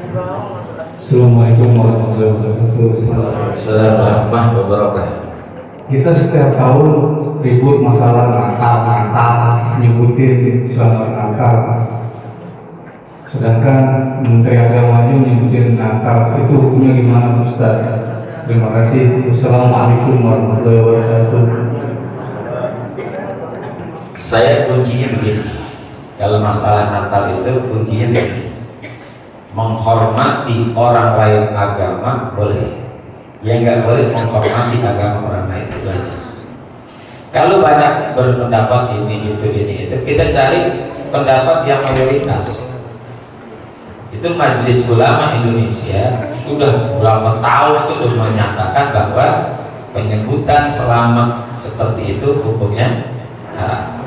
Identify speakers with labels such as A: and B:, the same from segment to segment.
A: Assalamualaikum warahmatullahi wabarakatuh.
B: Assalamualaikum warahmatullahi wabarakatuh.
A: Kita setiap tahun ribut masalah Natal, nyebutin selamat Natal. Sedangkan Menteri Agama aja nyebutin Natal, itu hukumnya gimana Ustaz? Terima kasih. Assalamualaikum warahmatullahi wabarakatuh.
B: Saya kuncinya begini, kalau masalah Natal itu kuncinya begini, menghormati orang lain agama boleh, yang nggak boleh menghormati agama orang lain itu aja. Kalau banyak berpendapat ini itu, kita cari pendapat yang mayoritas. Itu Majelis Ulama Indonesia sudah berapa tahun itu menyatakan bahwa penyebutan selamat seperti itu hukumnya haram.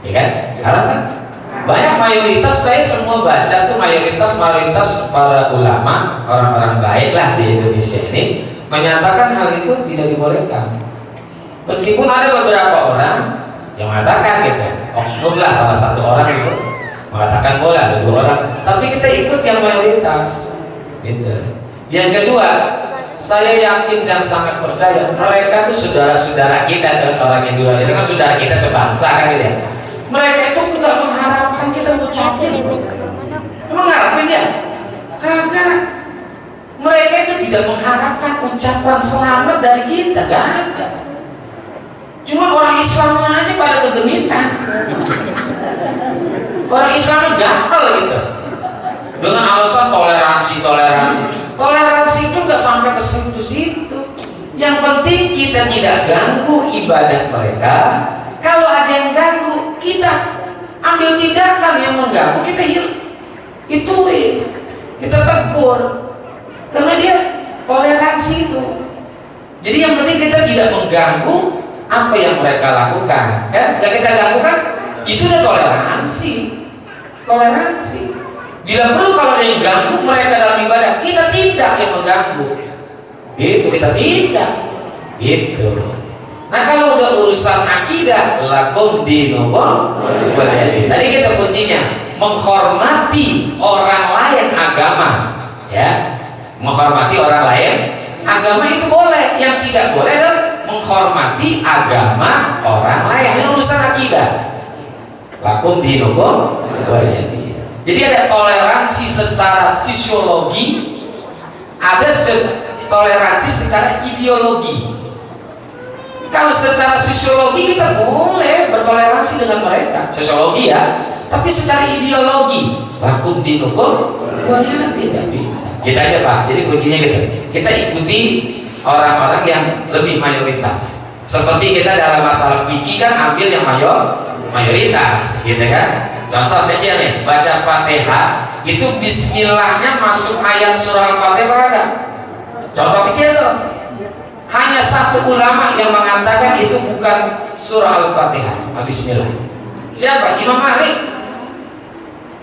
B: Ya kan? Haram kan? Banyak mayoritas, saya semua baca tuh mayoritas para ulama, orang-orang baik lah di Indonesia ini menyatakan hal itu tidak dibolehkan. Meskipun ada beberapa orang yang mengatakan gitu, oknum lah salah satu orang itu mengatakan boleh, ada 2 orang, tapi kita ikut yang mayoritas gitu. Yang kedua, saya yakin dan sangat percaya mereka itu saudara-saudara kita dan orang yang di luar itu kan saudara kita sebangsa kan gitu ya. Mereka itu tidak mengharapkan kita ucapin. Emang ngarepin ya? Kagak. Mereka itu tidak mengharapkan ucapan selamat dari kita, gak ada. Cuma orang Islamnya aja pada kegenitan. Orang Islamnya gatel gitu. Dengan alasan toleransi. Toleransi itu gak sampai ke situ-situ. Yang penting kita tidak ganggu ibadah mereka. Kalau ada yang ganggu, kita ambil tindakan yang mengganggu, kita ituin, kita tegur, karena dia toleransi itu. Jadi yang penting kita tidak mengganggu apa yang mereka lakukan, kan? Gak kita lakukan, itu udah toleransi. Bila perlu kalau ada yang ganggu mereka dalam ibadah, kita tidak yang mengganggu. Itu kita tidak. Itu. Nah kalau udah urusan akidah, lakum dinukum waliyadin. Tadi kita kuncinya menghormati orang lain agama, ya. Menghormati orang lain agama itu boleh. Yang tidak boleh adalah menghormati agama orang lain. Ini urusan akidah. Lakum dinukum waliyadin. Jadi ada toleransi secara sosiologi, ada toleransi secara ideologi. Kalau secara sosiologi kita boleh bertoleransi dengan mereka, sosiologi ya, tapi secara ideologi lakum dinukum waliyadin tidak bisa. Kita aja Pak, jadi kuncinya gitu, kita ikuti orang-orang yang lebih mayoritas. Seperti kita dalam masalah fikih kan ambil yang mayoritas, gitu kan. Contoh kecil nih, baca Fatihah itu bismillahnya masuk ayat surah Al-Fatihah enggak? Contoh kecil tuh. Hanya satu ulama yang mengatakan itu bukan surah Al-Fatihah, bismillah. Siapa? Imam Malik.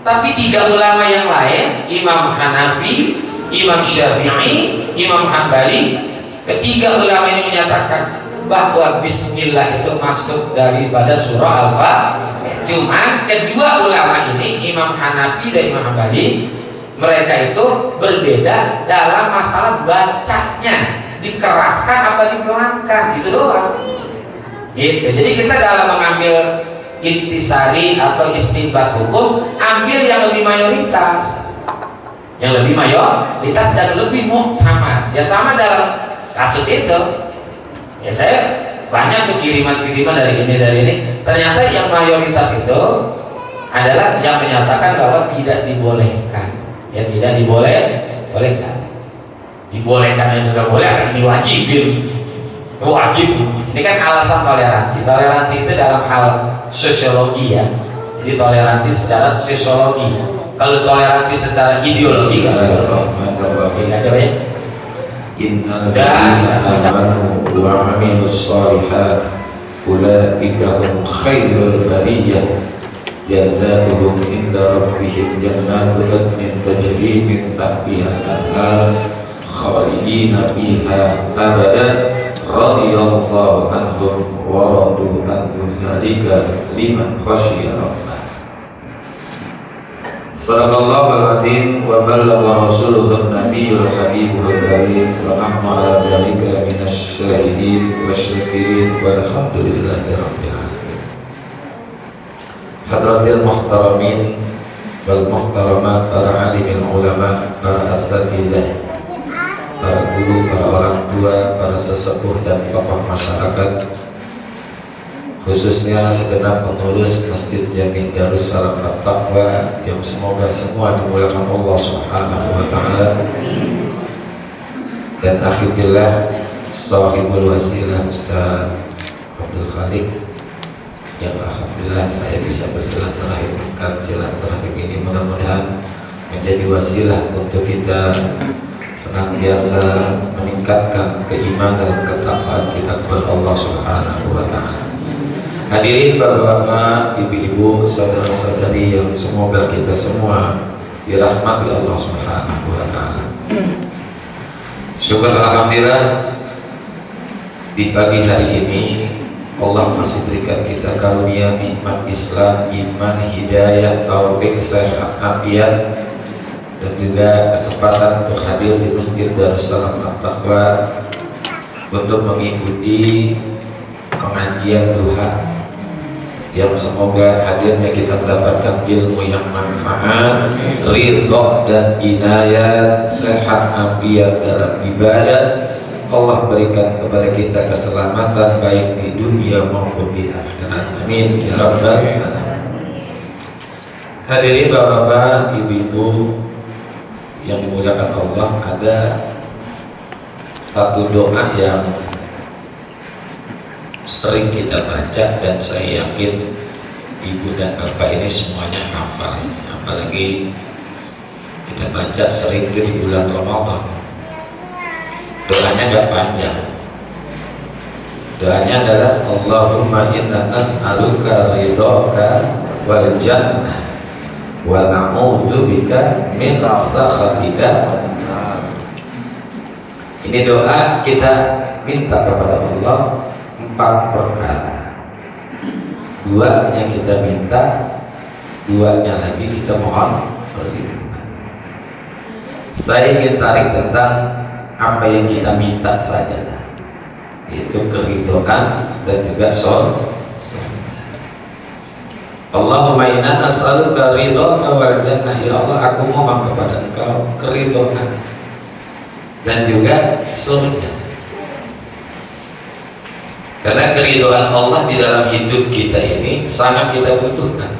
B: Tapi 3 ulama yang lain, Imam Hanafi, Imam Syafi'i, Imam Hambali, ketiga ulama ini menyatakan bahwa bismillah itu masuk daripada surah Al-Fatihah. Cuma kedua ulama ini, Imam Hanafi dan Imam Hambali, mereka itu berbeda dalam masalah bacanya, dikeraskan apa dipelankan, itu doang. Gitu. Jadi kita dalam mengambil intisari atau istinbat hukum, ambil yang lebih mayoritas, dan lebih muhtamad. Ya sama dalam kasus itu. Ya saya banyak kiriman dari ini. Ternyata yang mayoritas itu adalah yang menyatakan bahwa tidak dibolehkan. Ya tidak dibolehkan. Dibolehkan yang juga boleh, ada ini wajib. Ini kan alasan toleransi itu dalam hal sosiologi ya. Jadi toleransi secara sosiologi. Kalau toleransi secara ideologi nggak coba ya.
C: Innal amanu wa amilus shalihat ulaika hum khairul bariyah jannatuhum inda rabbihim jannatu adnin tajri min tahtiha al-anhar khalidina fiha abadan radhiyallahu anhum wa radu anhu dzalika liman khasyiya rabbah. Sadaqallahul adzim wa ballagha rasuluhun nabiyyul habibul karim wa nahnu ala dzalika minasy syahidin wasyakirin walhamdulillahi rabbil alamin. Hadratil muhtaramin wal muhtaramat, para alim ulama, para asatizah, para guru, para orang tua, para sesepuh dan tokoh masyarakat, khususnya segenap pengurus Masjid Jami Darussalam At-Taqwa yang semoga semua dimuliakan Allah Subhanahu wa taala. Dan akhirnya sahibul wasilah Ustaz Abdul Khalik yang alhamdulillah saya bisa bersilaturahim, silaturahim ini mudah-mudahan menjadi wasilah untuk kita senantiasa meningkatkan keimanan dan ketakwaan kita kepada Allah Subhanahu wa taala. Hadirin bapak-bapak, ibu-ibu, saudara-saudari yang semoga kita semua dirahmati Allah Subhanahu wa taala. Syukur alhamdulillah di pagi hari ini Allah masih berikan kita karunia nikmat Islam, iman, hidayah, taufik, sehat, afiat, dan juga kesempatan untuk hadir di Masjid Darussalam At-Taqwa untuk mengikuti pengajian duha yang semoga hadirnya kita mendapatkan ilmu yang manfaat, ridho dan inayat, sehat, afiat dalam ibadah. Allah berikan kepada kita keselamatan baik di dunia maupun di akhirat. Amin ya rabbal alamin. Hadirin bapak-bapak, ibu-ibu yang dimuliakan Allah, ada satu doa yang sering kita baca dan saya yakin ibu dan bapak ini semuanya hafal, apalagi kita baca sering di bulan Ramadan. Doanya nggak panjang. Doanya adalah Allahumma inna nas'aluka ridhaka wal jannah wa na'udzubika min sakhatika. Ini doa kita minta kepada Allah 4 perkara. 2-nya kita minta, 2-nya lagi kita mohon perlindungan. Saya ingin tarik tentang apa yang kita minta saja, yaitu keridhaan dan juga surga. Allahumma inna nas'aluka ridhaka wal jannah. Ya Allah, aku mohon kepada Engkau keridhaan dan juga surga. Karena keridhaan Allah di dalam hidup kita ini sangat kita butuhkan.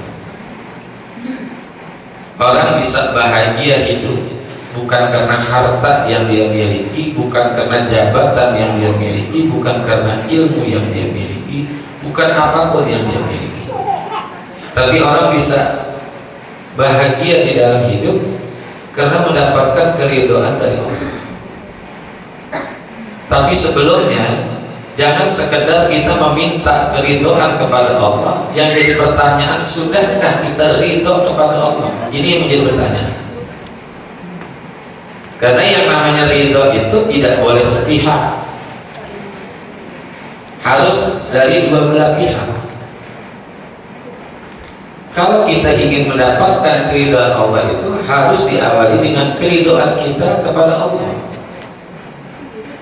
C: Orang bisa bahagia hidup bukan karena harta yang dia miliki, bukan karena jabatan yang dia miliki, bukan karena ilmu yang dia miliki, bukan apapun yang dia miliki. Tapi orang bisa bahagia di dalam hidup karena mendapatkan keridhaan dari Allah. Tapi sebelumnya jangan sekedar kita meminta keridhaan kepada Allah. Yang jadi pertanyaan, sudahkah kita ridho kepada Allah? Ini yang menjadi pertanyaan. Karena yang namanya ridho itu tidak boleh sepihak, harus dari dua belah pihak. Kalau kita ingin mendapatkan keridhaan Allah itu harus diawali dengan keridhaan kita kepada Allah.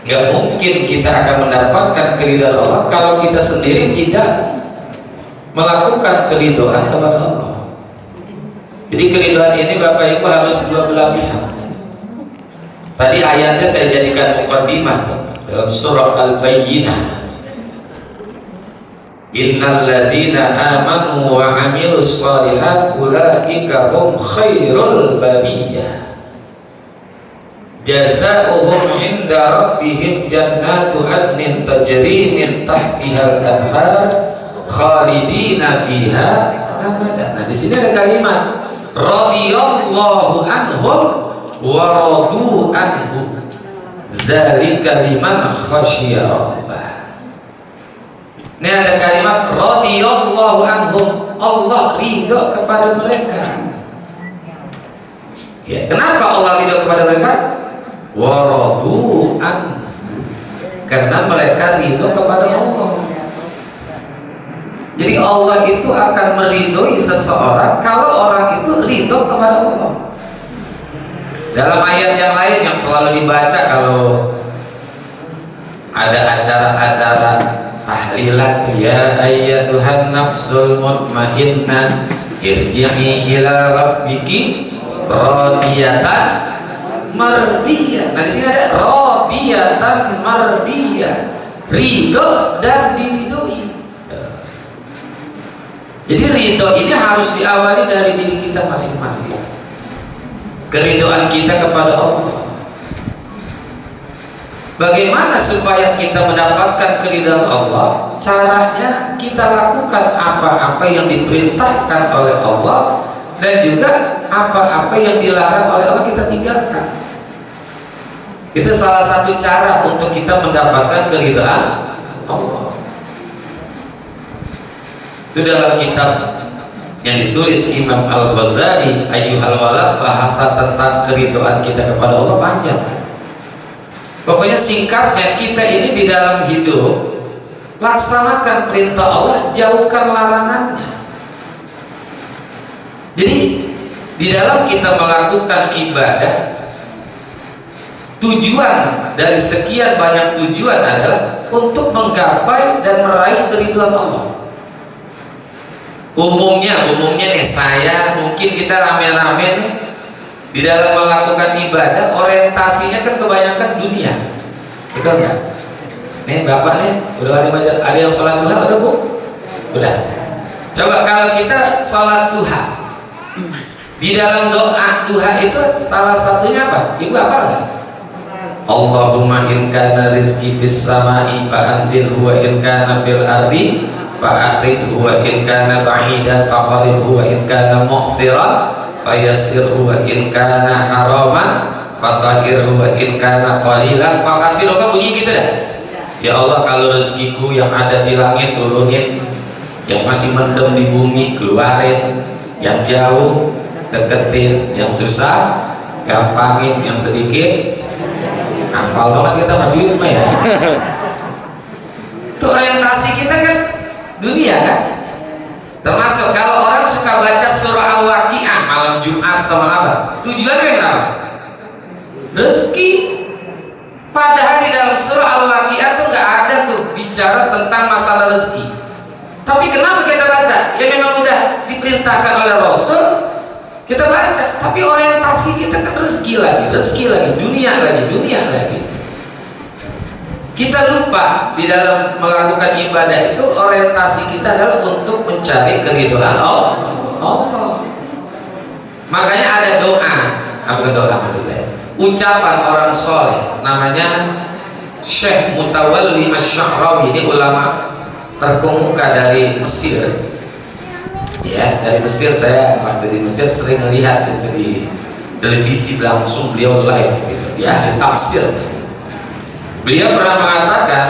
C: Gak mungkin kita akan mendapatkan keridhaan Allah kalau kita sendiri tidak melakukan keridhaan kepada Allah. Jadi keridhaan ini Bapak Ibu harus dua belah pihak. Tadi ayatnya saya jadikan muqaddimah dalam surah Al-Bayyinah. Innal ladzina amanu wa 'amilus shalihat ulaika hum khairul bariyah. Jazaohum 'inda rabbihim jannatu 'adnin tajri min tahtihal anhar khalidina fiha abada. Nah, di sini ada kalimat radhiyallahu anhum wa radu anhu zalika liman khasyiya rabbah. Ini ada kalimat radhiyallahu anhum, Allah ridho kepada mereka. Ya, kenapa Allah ridho kepada mereka? Wa radu anhu, karena mereka ridho kepada Allah. Jadi Allah itu akan meridhoi seseorang kalau orang itu ridho kepada Allah. Dalam ayat yang lain yang selalu dibaca kalau ada acara-acara tahlilan, ya ayyatuhan nafsul mutmainnah irji'i ila rabbiki radiyatan mardiyah. Nah di sini ada radiyatan mardiyah, ridho dan diridhoi. Jadi ridho ini harus diawali dari diri kita masing-masing. Keridhaan kita kepada Allah. Bagaimana supaya kita mendapatkan keridhaan Allah? Caranya kita lakukan apa-apa yang diperintahkan oleh Allah, dan juga apa-apa yang dilarang oleh Allah kita tinggalkan. Itu salah satu cara untuk kita mendapatkan keridhaan Allah. Itu dalam kitab yang ditulis Imam Al-Ghazali, Ayyuhal Walad, bahasa tentang keridhaan kita kepada Allah panjang. Pokoknya singkatnya, kita ini di dalam hidup laksanakan perintah Allah, jauhkan larangannya. Jadi di dalam kita melakukan ibadah, tujuan dari sekian banyak tujuan adalah untuk menggapai dan meraih keridhaan Allah. Umumnya nih, saya mungkin kita rame-rame nih di dalam melakukan ibadah, orientasinya kan kebanyakan dunia, betul nggak? Nih bapak nih, udah ada yang sholat duha, udah bu? Udah. Coba kalau kita sholat duha, di dalam doa duha itu salah satunya apa? Ibu apa nggak? Allahumma in kana rizqi fis samai fa anzilhu wa in kana fil ardi fa akhrijhu wa in kana ba'idan faqribhu wa in kana mu'siran fayassirhu wa in kana haraman fatahhirhu wa in kana qalilan fakasirhu. Kan bunyi gitu dah. Ya Allah, kalau rezekiku yang ada di langit turunin, yang masih mendem di bumi keluarin, yang jauh deketin, yang susah gampangin, yang sedikit hafal banget kita Nabi Umar ya. Itu orientasi kita kan dunia kan. Termasuk kalau orang suka baca surah Al-Waqi'ah malam Jumat atau malam apa, tujuannya kenapa? Rezeki. Padahal di dalam surah Al-Waqi'ah tuh nggak ada tuh bicara tentang masalah rezeki. Tapi kenapa kita baca? Ya memang udah diperintahkan oleh Rasul, kita baca. Tapi orientasi kita kan rezeki lagi, dunia lagi. Kita lupa di dalam melakukan ibadah itu orientasi kita adalah untuk mencari keridhaan Allah. Makanya ada doa, apa doa maksudnya? Ucapan orang soleh, namanya Syekh Mutawalli Asy-Sya'rawi. Ini ulama terkemuka dari Mesir. Ya, dari Mesir. Saya waktu di Mesir sering melihat itu di televisi langsung, beliau live gitu. Ya, di tafsir. Beliau pernah mengatakan,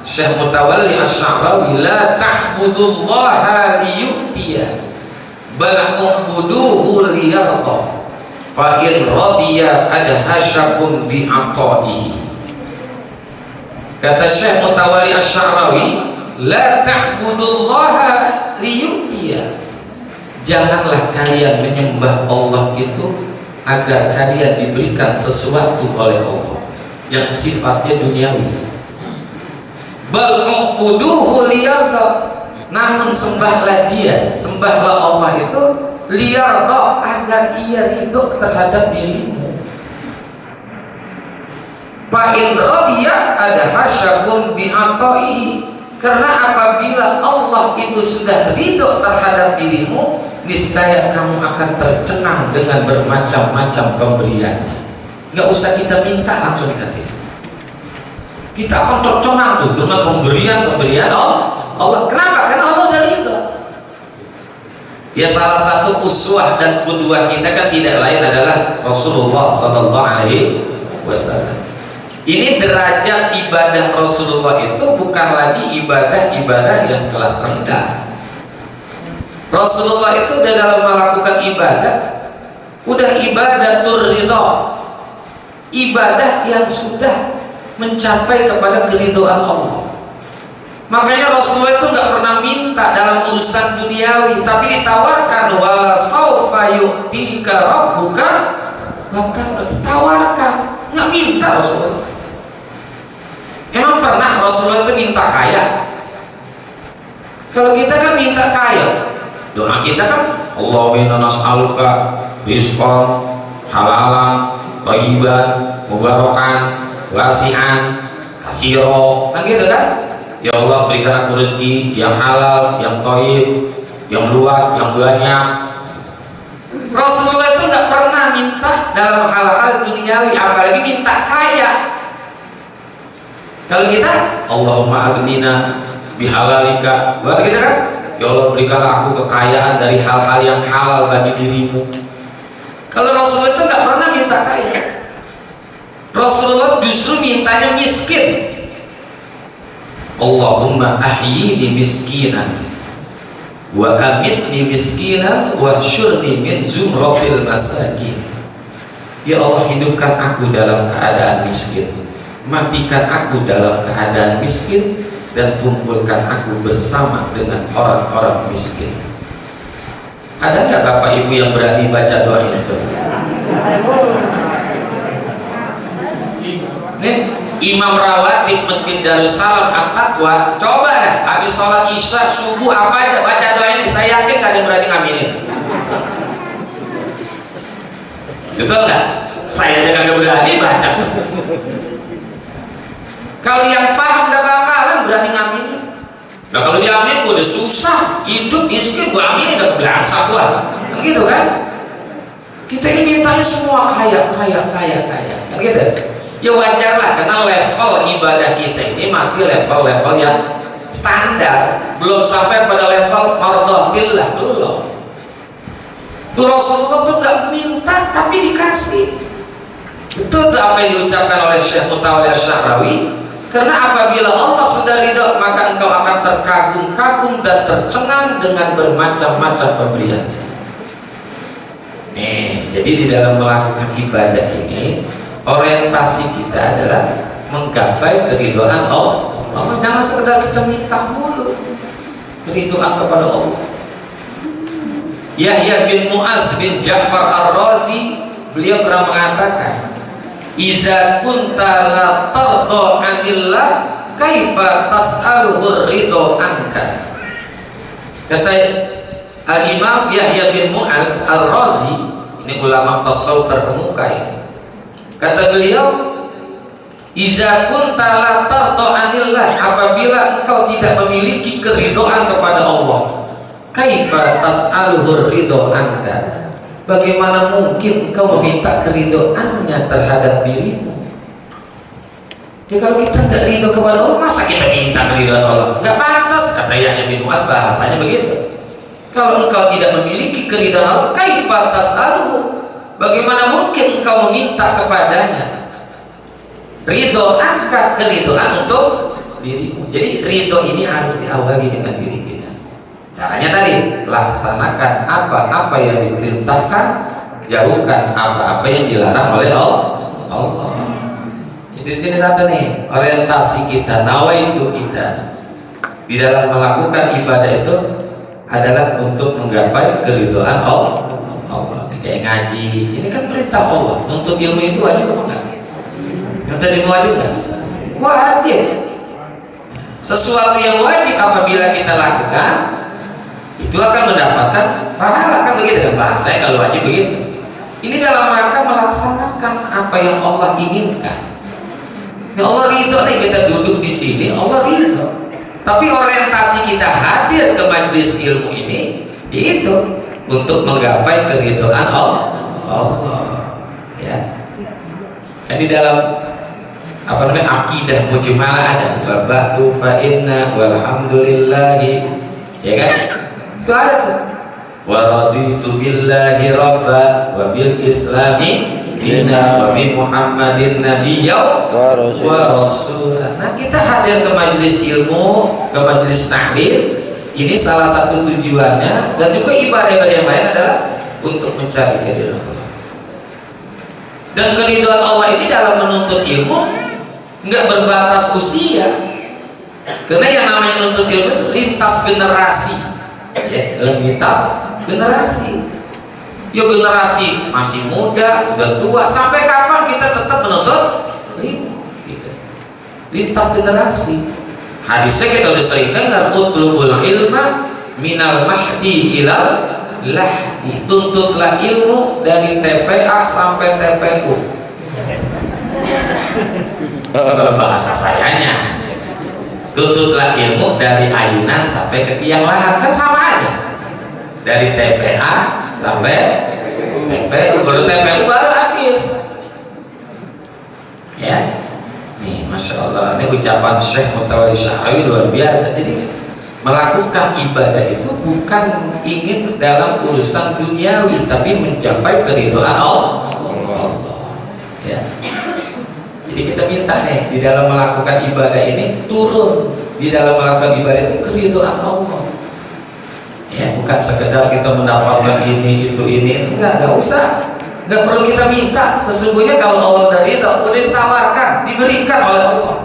C: Syekh Mutawalli Asy-Sya'rawi, la ta'budullaha liyu'tiya bal u'buduhu liyarda fa in radiya adhashakum bi'ata'ihi. Kata Syekh Mutawalli Asy-Sya'rawi, la ta'budullaha liyu'tiya, janganlah kalian menyembah Allah itu agar kalian diberikan sesuatu oleh Allah yang sifatnya duniawi. Bal u'buduhu liyarda, namun sembahlah dia, sembahlah Allah itu liyarda, agar ia ridho terhadap dirimu. Fa in radiya adhashakum bi'ata'ihi, karena apabila Allah itu sudah ridho terhadap dirimu, niscaya kamu akan tercengang dengan bermacam-macam pemberiannya. Nggak usah kita minta, langsung dikasih. Kita akan tercengang tuh dengan pemberian Allah. Kenapa? Karena Allah udah ridho. Ya, salah satu uswah dan qudwah kita kan tidak lain adalah Rasulullah Sallallahu Alaihi Wasallam. Ini derajat ibadah Rasulullah itu bukan lagi ibadah-ibadah yang kelas rendah. Rasulullah itu dalam melakukan ibadah udah ibadatul ridha, ibadah yang sudah
B: mencapai kepada keridhaan Allah. Makanya Rasulullah itu nggak pernah minta dalam urusan duniawi, tapi ditawarkan, wala saufa yu'tika rabbuka, bahkan ditawarkan, nggak minta Rasulullah. Emang pernah Rasulullah itu minta kaya? Kalau kita kan minta kaya, doa kita kan Allahumma inna nas'aluka rizqan halalan thayyiban mubarakan wasi'an kasiro, kan gitu kan? Ya Allah, berikan aku rezeki yang halal, yang thayyib, yang luas, yang banyak. Rasulullah itu nggak pernah minta dalam hal-hal duniawi, apalagi minta kaya. Kalau kita, Allahumma aghnina bihalalika, buat kita kan, ya Allah, berikanlah aku kekayaan dari hal-hal yang halal bagi dirimu. Kalau Rasulullah itu nggak pernah minta kaya. Rasulullah justru mintanya miskin. Allahumma ahyini miskinan wa amitni miskinan wa syurni min zumratil masakin. Ya Allah, hidupkan aku dalam keadaan miskin, matikan aku dalam keadaan miskin, dan kumpulkan aku bersama dengan orang-orang miskin. Ada nggak Bapak Ibu yang berani baca doa ini? Nih, Imam Rawatib Masjid Darussalam At-Taqwa, coba deh habis sholat isya subuh apa aja baca doa ini, saya yakin gak ada yang berani ngaminin. Betul nggak? Saya aja gak berani baca. Kalau yang paham gak bakalan berani ngaminin. Nah kalau diamin gue udah susah hidup miskin, gue aminin udah belangsak lah, kan gitu kan? Kita ini mintanya semua kaya, kan gitu. Ya wajar lah, karena level ibadah kita ini masih level-level yang standar, belum sampai pada level mardhatillah, belum. Tuh Rasulullah tuh gak minta tapi dikasih. Betul tuh apa yang diucapkan oleh Syekh Mutawalli Asy-Sya'rawi, karena apabila Allah sudah ridha, maka engkau akan terkagum-kagum dan tercengang dengan bermacam-macam pemberian. Nih, jadi di dalam melakukan ibadah ini, orientasi kita adalah menggapai keridhaan Allah. Jangan sekedar kita minta mulu keridhaan kepada Allah. Yahya bin Mu'az bin Ja'far Ar-Razi, beliau pernah mengatakan, iza kunta la tarda anillah kaifa tas'aluhu ridho anka. Kata Al-Imam Yahya bin Mu'az Ar-Razi, ini ulama tasawuf terkemuka ini. Kata beliau, iza kunta la tarda anillah, apabila engkau tidak memiliki keridhaan kepada Allah, kaifa tas'aluhu ridho anka, bagaimana mungkin engkau meminta keridhaannya terhadap dirimu? Ya kalau kita nggak ridho kepada Allah, masa kita minta keridhaan Allah? Nggak pantas, kata Yahya bin Mu'az, bahasanya begitu. Kalau engkau tidak memiliki keridhaan Allah, kaifa tas'aluhu, bagaimana mungkin engkau meminta kepadanya? Ridho angka, keridhaan untuk dirimu. Jadi ridho ini harus diawali dengan diri kita. Caranya tadi, laksanakan apa-apa yang diperintahkan, jauhkan apa-apa yang dilarang oleh Allah. Jadi di sini satu nih, orientasi kita, nawaitu kita di dalam melakukan ibadah itu adalah untuk menggapai keridhaan Allah. Kayak ngaji, ini kan perintah Allah. Untuk ilmu itu wajib apa enggak? Yang tadi wajib enggak? Wajib. Sesuatu yang wajib apabila kita lakukan, itu akan mendapatkan pahala, kan begitu kan bahasanya kalau wajib begitu. Ini dalam rangka melaksanakan apa yang Allah inginkan. Ya Allah ridho nih kita duduk di sini, Allah ridho. Tapi orientasi kita hadir ke majelis ilmu ini itu untuk menggapai keridhaan Allah. Ya. Jadi dalam apa namanya akidah mujmalah ada ba'du fa inna walhamdulillahi, ya kan? Itu ada tuh. Wa raditu billahi rabba wa bil islami dina wa bi Muhammadin nabiyya wa rasulah. Nah, kita hadir ke majelis ilmu, ke majelis taklim, ini salah satu tujuannya, dan juga ibadah-ibadah yang lain adalah untuk mencari keridhaan Allah. Dan keridhaan Allah ini dalam menuntut ilmu nggak berbatas usia. Karena yang namanya nuntut ilmu itu lintas generasi, ya, lintas generasi. Yo generasi masih muda, udah tua, sampai kapan kita tetap menuntut ilmu? Gitu. Lintas generasi. Hadisnya kita udah sering dengar, utlubul ilma minal mahdi ilal lahdi. Tuntutlah ilmu dari TPA sampai TPU. Kalau bahasa sayanya, tuntutlah ilmu dari ayunan sampai ke tiang lahat, kan sama aja. Dari TPA sampai TPU, baru TPU baru habis. Ya, nih, masya Allah, ini ucapan Syekh Mutawalli Sya'rawi luar biasa. Jadi melakukan ibadah itu bukan ingin dalam urusan duniawi, tapi mencapai keridhaan Allah. Ya. Jadi kita minta nih di dalam melakukan ibadah ini turun di dalam melakukan ibadah itu keridhaan Allah. Ya, bukan sekedar kita mendapatkan ini itu ini, enggak usah. Enggak perlu kita minta. Sesungguhnya kalau Allah dari itu udah ditawarkan, diberikan oleh Allah.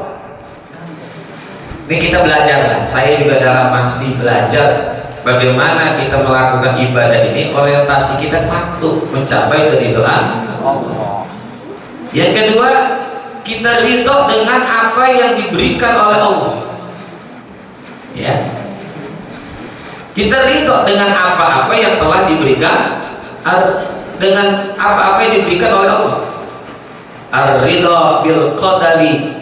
B: Ini kita belajar lah. Saya juga dalam masih belajar bagaimana kita melakukan ibadah ini. Orientasi kita satu, mencapai keridhaan Allah. Yang kedua, kita ridho dengan apa yang diberikan oleh Allah. Ya, kita ridho dengan apa-apa yang telah diberikan, dengan apa-apa yang diberikan oleh Allah. Ar-ridho bil qadari,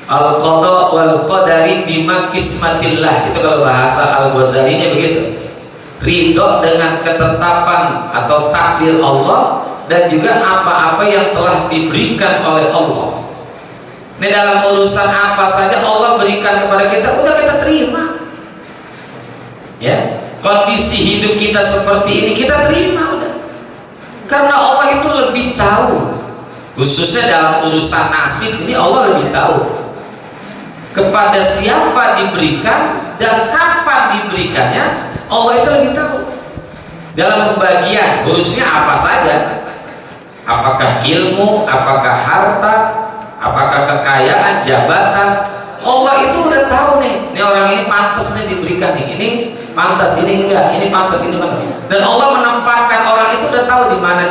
B: al-qadha wal qadari bima kismatillah. Itu kalau bahasa Al-Ghazali-nya begitu. Ridho dengan ketetapan atau takdir Allah dan juga apa-apa yang telah diberikan oleh Allah. Ini dalam urusan apa saja Allah berikan kepada kita, udah kita terima. Ya, kondisi hidup kita seperti ini kita terima udah. Karena Allah itu lebih tahu. Khususnya dalam urusan nasib ini Allah lebih tahu. Kepada siapa diberikan dan kapan diberikannya, Allah itu lebih tahu. Dalam pembagian urusnya apa saja, apakah ilmu, apakah harta, apakah kekayaan, jabatan, Allah itu udah tahu nih. Ini orang ini pantas nih diberikan nih, ini pantas, ini enggak, ini pantas, ini pantas. Dan Allah menempatkan orang itu udah tahu di mana.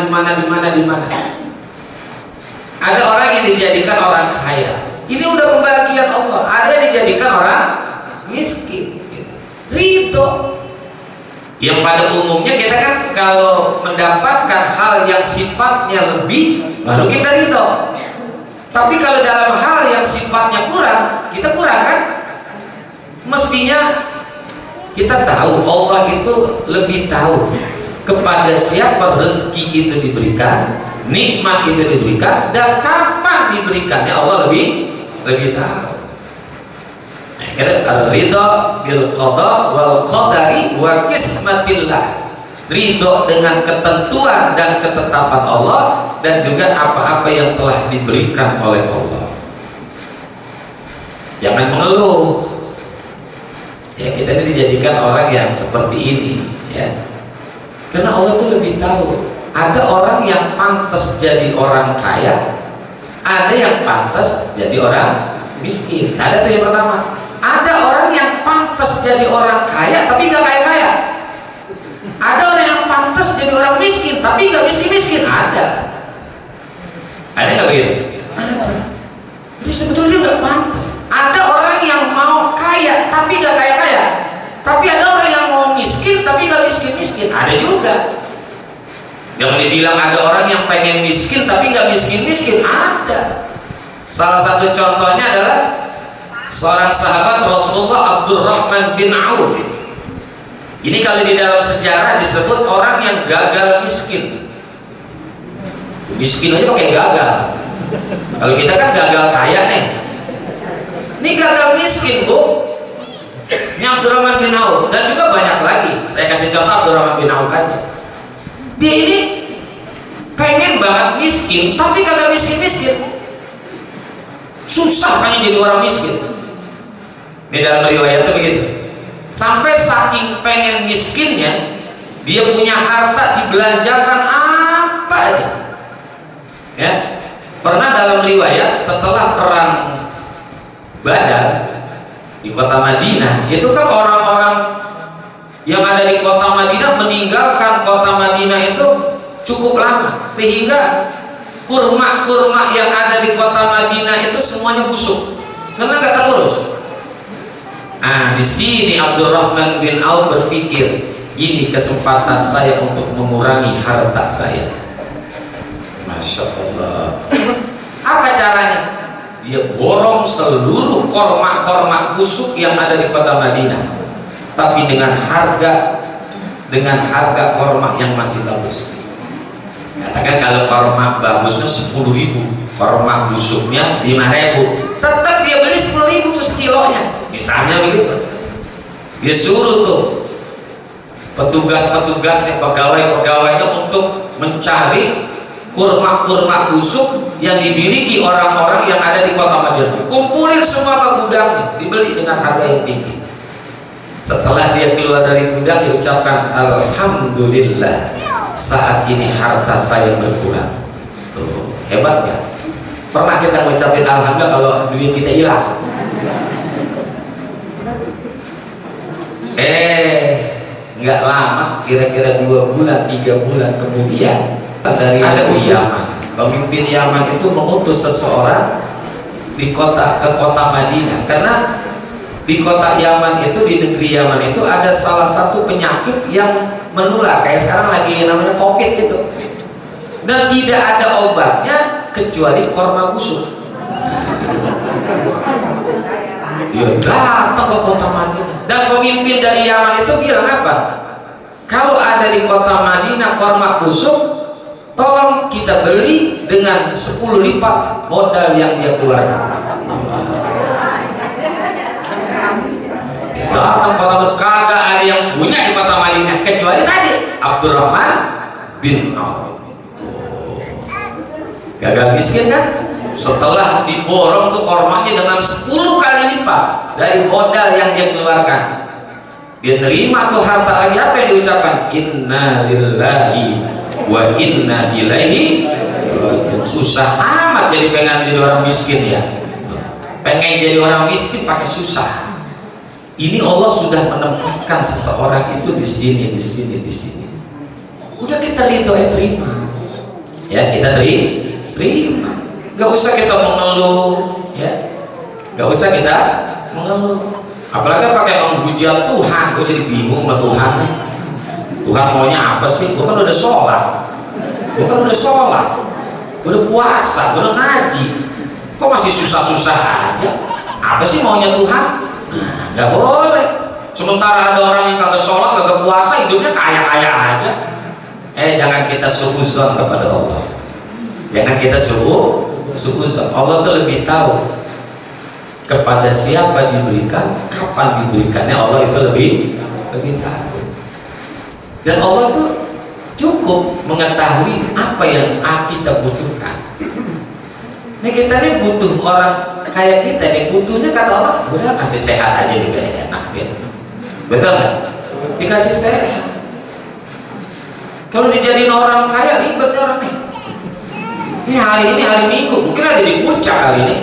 B: Ada orang yang dijadikan orang kaya, ini udah pembagian Allah. Ada yang dijadikan orang miskin, ridho. Yang pada umumnya kita kan kalau mendapatkan hal yang sifatnya lebih, baru kita ridho. Tapi kalau dalam hal yang sifatnya kurang, kita kurang kan? Mestinya kita tahu Allah itu lebih tahu kepada siapa rezeki itu diberikan, nikmat itu diberikan, dan kapan diberikannya Allah lebih tahu. Ridho bil qada wal qadari wa kismatillah. Ridho dengan ketentuan dan ketetapan Allah dan juga apa-apa yang telah diberikan oleh Allah. Jangan mengeluh. Ya, kita ini dijadikan orang yang seperti ini, ya. Karena Allah itu lebih tahu. Ada orang yang pantas jadi orang kaya, ada yang pantas jadi orang miskin. Ada tuh yang pertama. Ada orang yang pantas jadi orang kaya tapi gak kaya-kaya. Ada orang yang pantas jadi orang miskin tapi gak miskin-miskin. Ada gak begitu? Ada. Jadi sebetulnya gak pantas. Ada orang yang mau kaya tapi gak kaya-kaya. Tapi ada orang yang mau miskin tapi gak miskin-miskin. Ada juga. Jangan dibilang ada orang yang pengen miskin tapi gak miskin-miskin. Ada. Salah satu contohnya adalah seorang sahabat Rasulullah, Abdurrahman bin Auf. Ini kalau di dalam sejarah disebut orang yang gagal miskin. Miskin aja pakai gagal. Kalau kita kan gagal kaya nih. Ini gagal miskin, Bu. Ini Abdurrahman bin Auf dan juga banyak lagi. Saya kasih contoh Abdurrahman bin Auf aja. Dia ini pengen banget miskin tapi kagak miskin-miskin. Susah kan jadi orang miskin. Ini dalam riwayat itu begitu. Sampai saking pengen miskinnya, dia punya harta dibelanjakan apa aja. Ya. Pernah dalam riwayat setelah perang Badar di kota Madinah, itu kan orang-orang yang ada di kota Madinah meninggalkan kota Madinah itu cukup lama, sehingga kurma-kurma yang ada di kota Madinah itu semuanya busuk karena nggak terurus. Nah, di sini Abdurrahman bin Auf berpikir, ini kesempatan saya untuk mengurangi harta saya. Masya Allah. Apa caranya? Dia borong seluruh korma-korma busuk yang ada di kota Madinah, tapi dengan harga korma yang masih bagus. Katakan kalau korma bagusnya 10.000, korma busuknya 5.000, tetap dia beli 10.000 tuh sekilonya, misalnya begitu. Dia suruh tuh petugas-petugasnya, pegawai-pegawainya untuk mencari kurma-kurma busuk yang dimiliki orang-orang yang ada di kota Madinah. Kumpulin semua ke gudangnya, dibeli dengan harga yang tinggi. Setelah dia keluar dari gudang, dia ucapkan alhamdulillah, saat ini harta saya berkurang. Tuh, hebat ya. Pernah kita ngucapin alhamdulillah kalau duit kita hilang? Nggak lama, kira-kira 2 bulan, 3 bulan kemudian dari ada Yaman. Pemimpin Yaman itu mengutus seseorang ke kota Madinah, karena di kota Yaman itu, di negeri Yaman itu ada salah satu penyakit yang menular, kayak sekarang lagi namanya COVID gitu, dan tidak ada obatnya kecuali korma busuk. Dia datang ke kota Madinah, dan pemimpin dari Yaman itu bilang apa? Kalau ada di kota Madinah korma busuk, tolong kita beli dengan 10 lipat modal yang dia keluarkan. Datang kota Madinah, kagak ada yang punya di kota Madinah kecuali tadi Abdurrahman bin Auf. Gagal miskin kan? Setelah diborong tuh kormanya dengan 10 kali lipat dari modal yang dia keluarkan, dia nerima tuh harta lagi. Apa yang diucapkan? Inna lillahi wa inna ilaihi raji'un. Susah amat pengen jadi orang miskin ya. Pengen jadi orang miskin pakai susah. Ini Allah sudah menempatkan seseorang itu di sini, di sini, di sini. Udah kita terima. Ya, kita terima. Gak usah kita mengeluh, ya. Gak usah kita mengeluh. Apalagi pakai menghujat Tuhan. Gue jadi bingung sama Tuhan. Tuhan maunya apa sih? Gue kan udah sholat, gue udah puasa, gue udah ngaji, kok masih susah-susah aja? Apa sih maunya Tuhan? Nah, nggak boleh. Sementara ada orang yang kagak sholat, kagak puasa, hidupnya kaya-kaya aja. Jangan kita suuzon kepada Allah. Jangan kita suuzon. Allah tuh lebih tahu kepada siapa diberikan, kapan diberikannya. Allah itu lebih tahu. Dan Allah tuh cukup mengetahui apa yang kita butuhkan. Nih kita nih butuh orang kayak kita nih, butuhnya kata Allah, udah kasih sehat aja juga enak gitu. Betul nggak? Dikasih sehat. Kalau dijadiin orang kaya ribet orang nih. Ini hari Minggu, mungkin ada di puncak kali ini.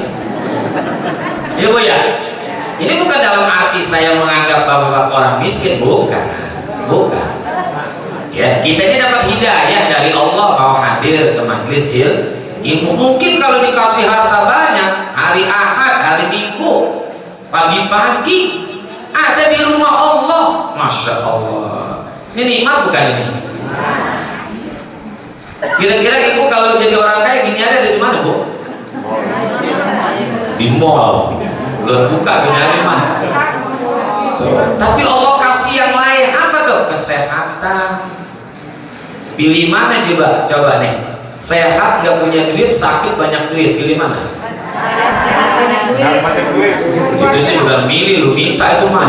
B: Ya Bu ya. Ini bukan dalam arti saya menganggap bapak-bapak orang miskin, bukan. Ya, kita ini dapat hidayah dari Allah, mau hadir ke majelis ilmu. Mungkin kalau dikasih harta banyak, hari Ahad, hari Minggu, pagi-pagi ada di rumah Allah, Masya Allah. Ini nikmat bukan ini? Kira-kira ibu kalau jadi orang kaya gini ada di mana Bu? Di mall. Belum buka gini ada mah. Tapi Allah kasih yang lain, apa tuh? Kesehatan. Pilih mana coba nih? Sehat gak punya duit, sakit banyak duit, pilih mana? Itu sih juga milih, lu minta itu mah.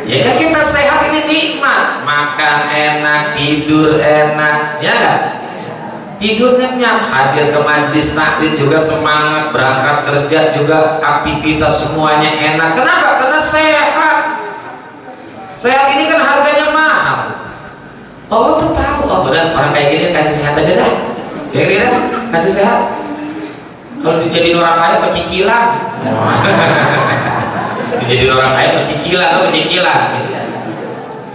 B: Ya kan kita sehat ini nikmat, makan enak, tidur enak, ya kan? Tidur nyenyak, hadir ke majelis taklim juga semangat, berangkat kerja juga aktivitas semuanya enak. Kenapa? Karena sehat. Sehat ini kan harganya mahal. Allah tuh tahu, oh udah orang kayak gini kasih sehat aja dah. Ya kan? Kasih sehat. Kalau dijadiin orang kaya apa cicilan? Dijadiin orang kaya apa cicilan? Atau cicilan?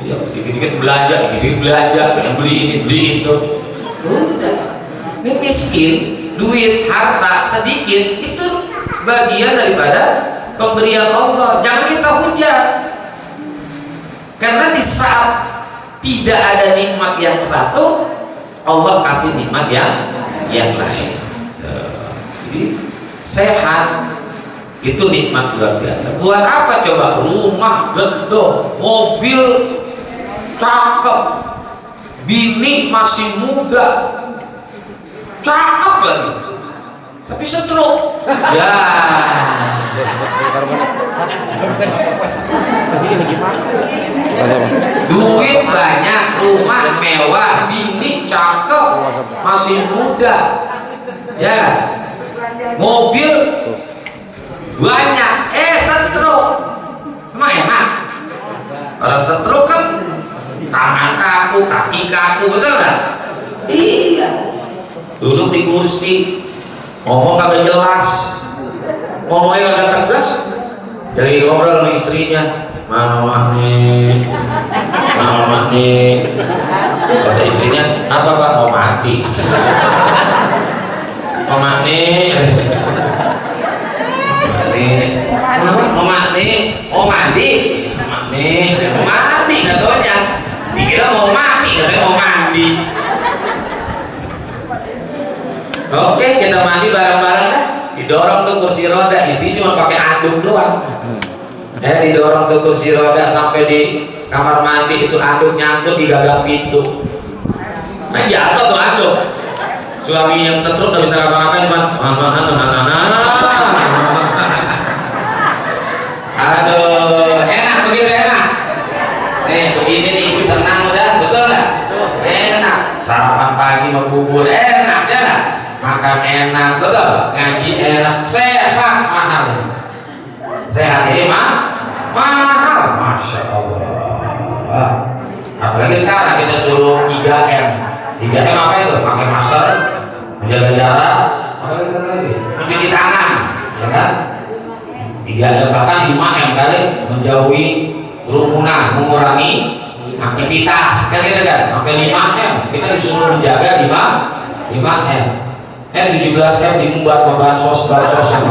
B: Ya, dikit-dikit belanja, yang beli ini, beli itu. Udah. Ini miskin, duit, harta sedikit itu bagian daripada pemberian Allah. Jangan kita hujat. Karena di saat tidak ada nikmat yang satu, Allah kasih nikmat yang lain. Jadi sehat itu nikmat luar biasa. Buat apa coba? Rumah gedung, mobil cakep, bini masih muda, cakep lagi, tapi stroke. Ya. Duit banyak, rumah mewah, bini cakep, masih muda, ya, mobil banyak, stroke. Emang enak? Orang stroke kan tangan kaku, kaki kaku, betul nggak? Iya. Duduk di kursi, ngomong kagak jelas, ngomongnya agak tegas. Jadi ngobrol sama istrinya, mama nih, kata istrinya, apa pak mau mati? Mama nih, mau mandi, katanya. Dikira mau mati, katanya mau mandi. Oke, kita mandi bareng-bareng dah. Didorong tuh kursi roda, istri cuma pakai anduk doang. Didorong tuh kursi roda sampai di kamar mandi, itu anduk nyangkut di gagang pintu. Nah, jatuh tuh anduk. Suami yang stroke gak bisa ngapa-ngapain, cuma aduh, enak begitu enak. Begini nih, tenang udah, betul nggak? Enak. Sarapan pagi mau bubur, enak ya nggak? Makan enak, betul. Ngaji enak, sehat mahal. Sehat ini mahal, masya Allah. Apalagi sekarang kita suruh 3M. 3M apa itu? Pakai masker, menjaga jarak, mencuci tangan, ya kan? 3M bahkan 5M kali, menjauhi kerumunan, mengurangi aktivitas, kan gitu kan? Sampai 5M, kita disuruh menjaga 5M. 17M bingung buat bansos. 17M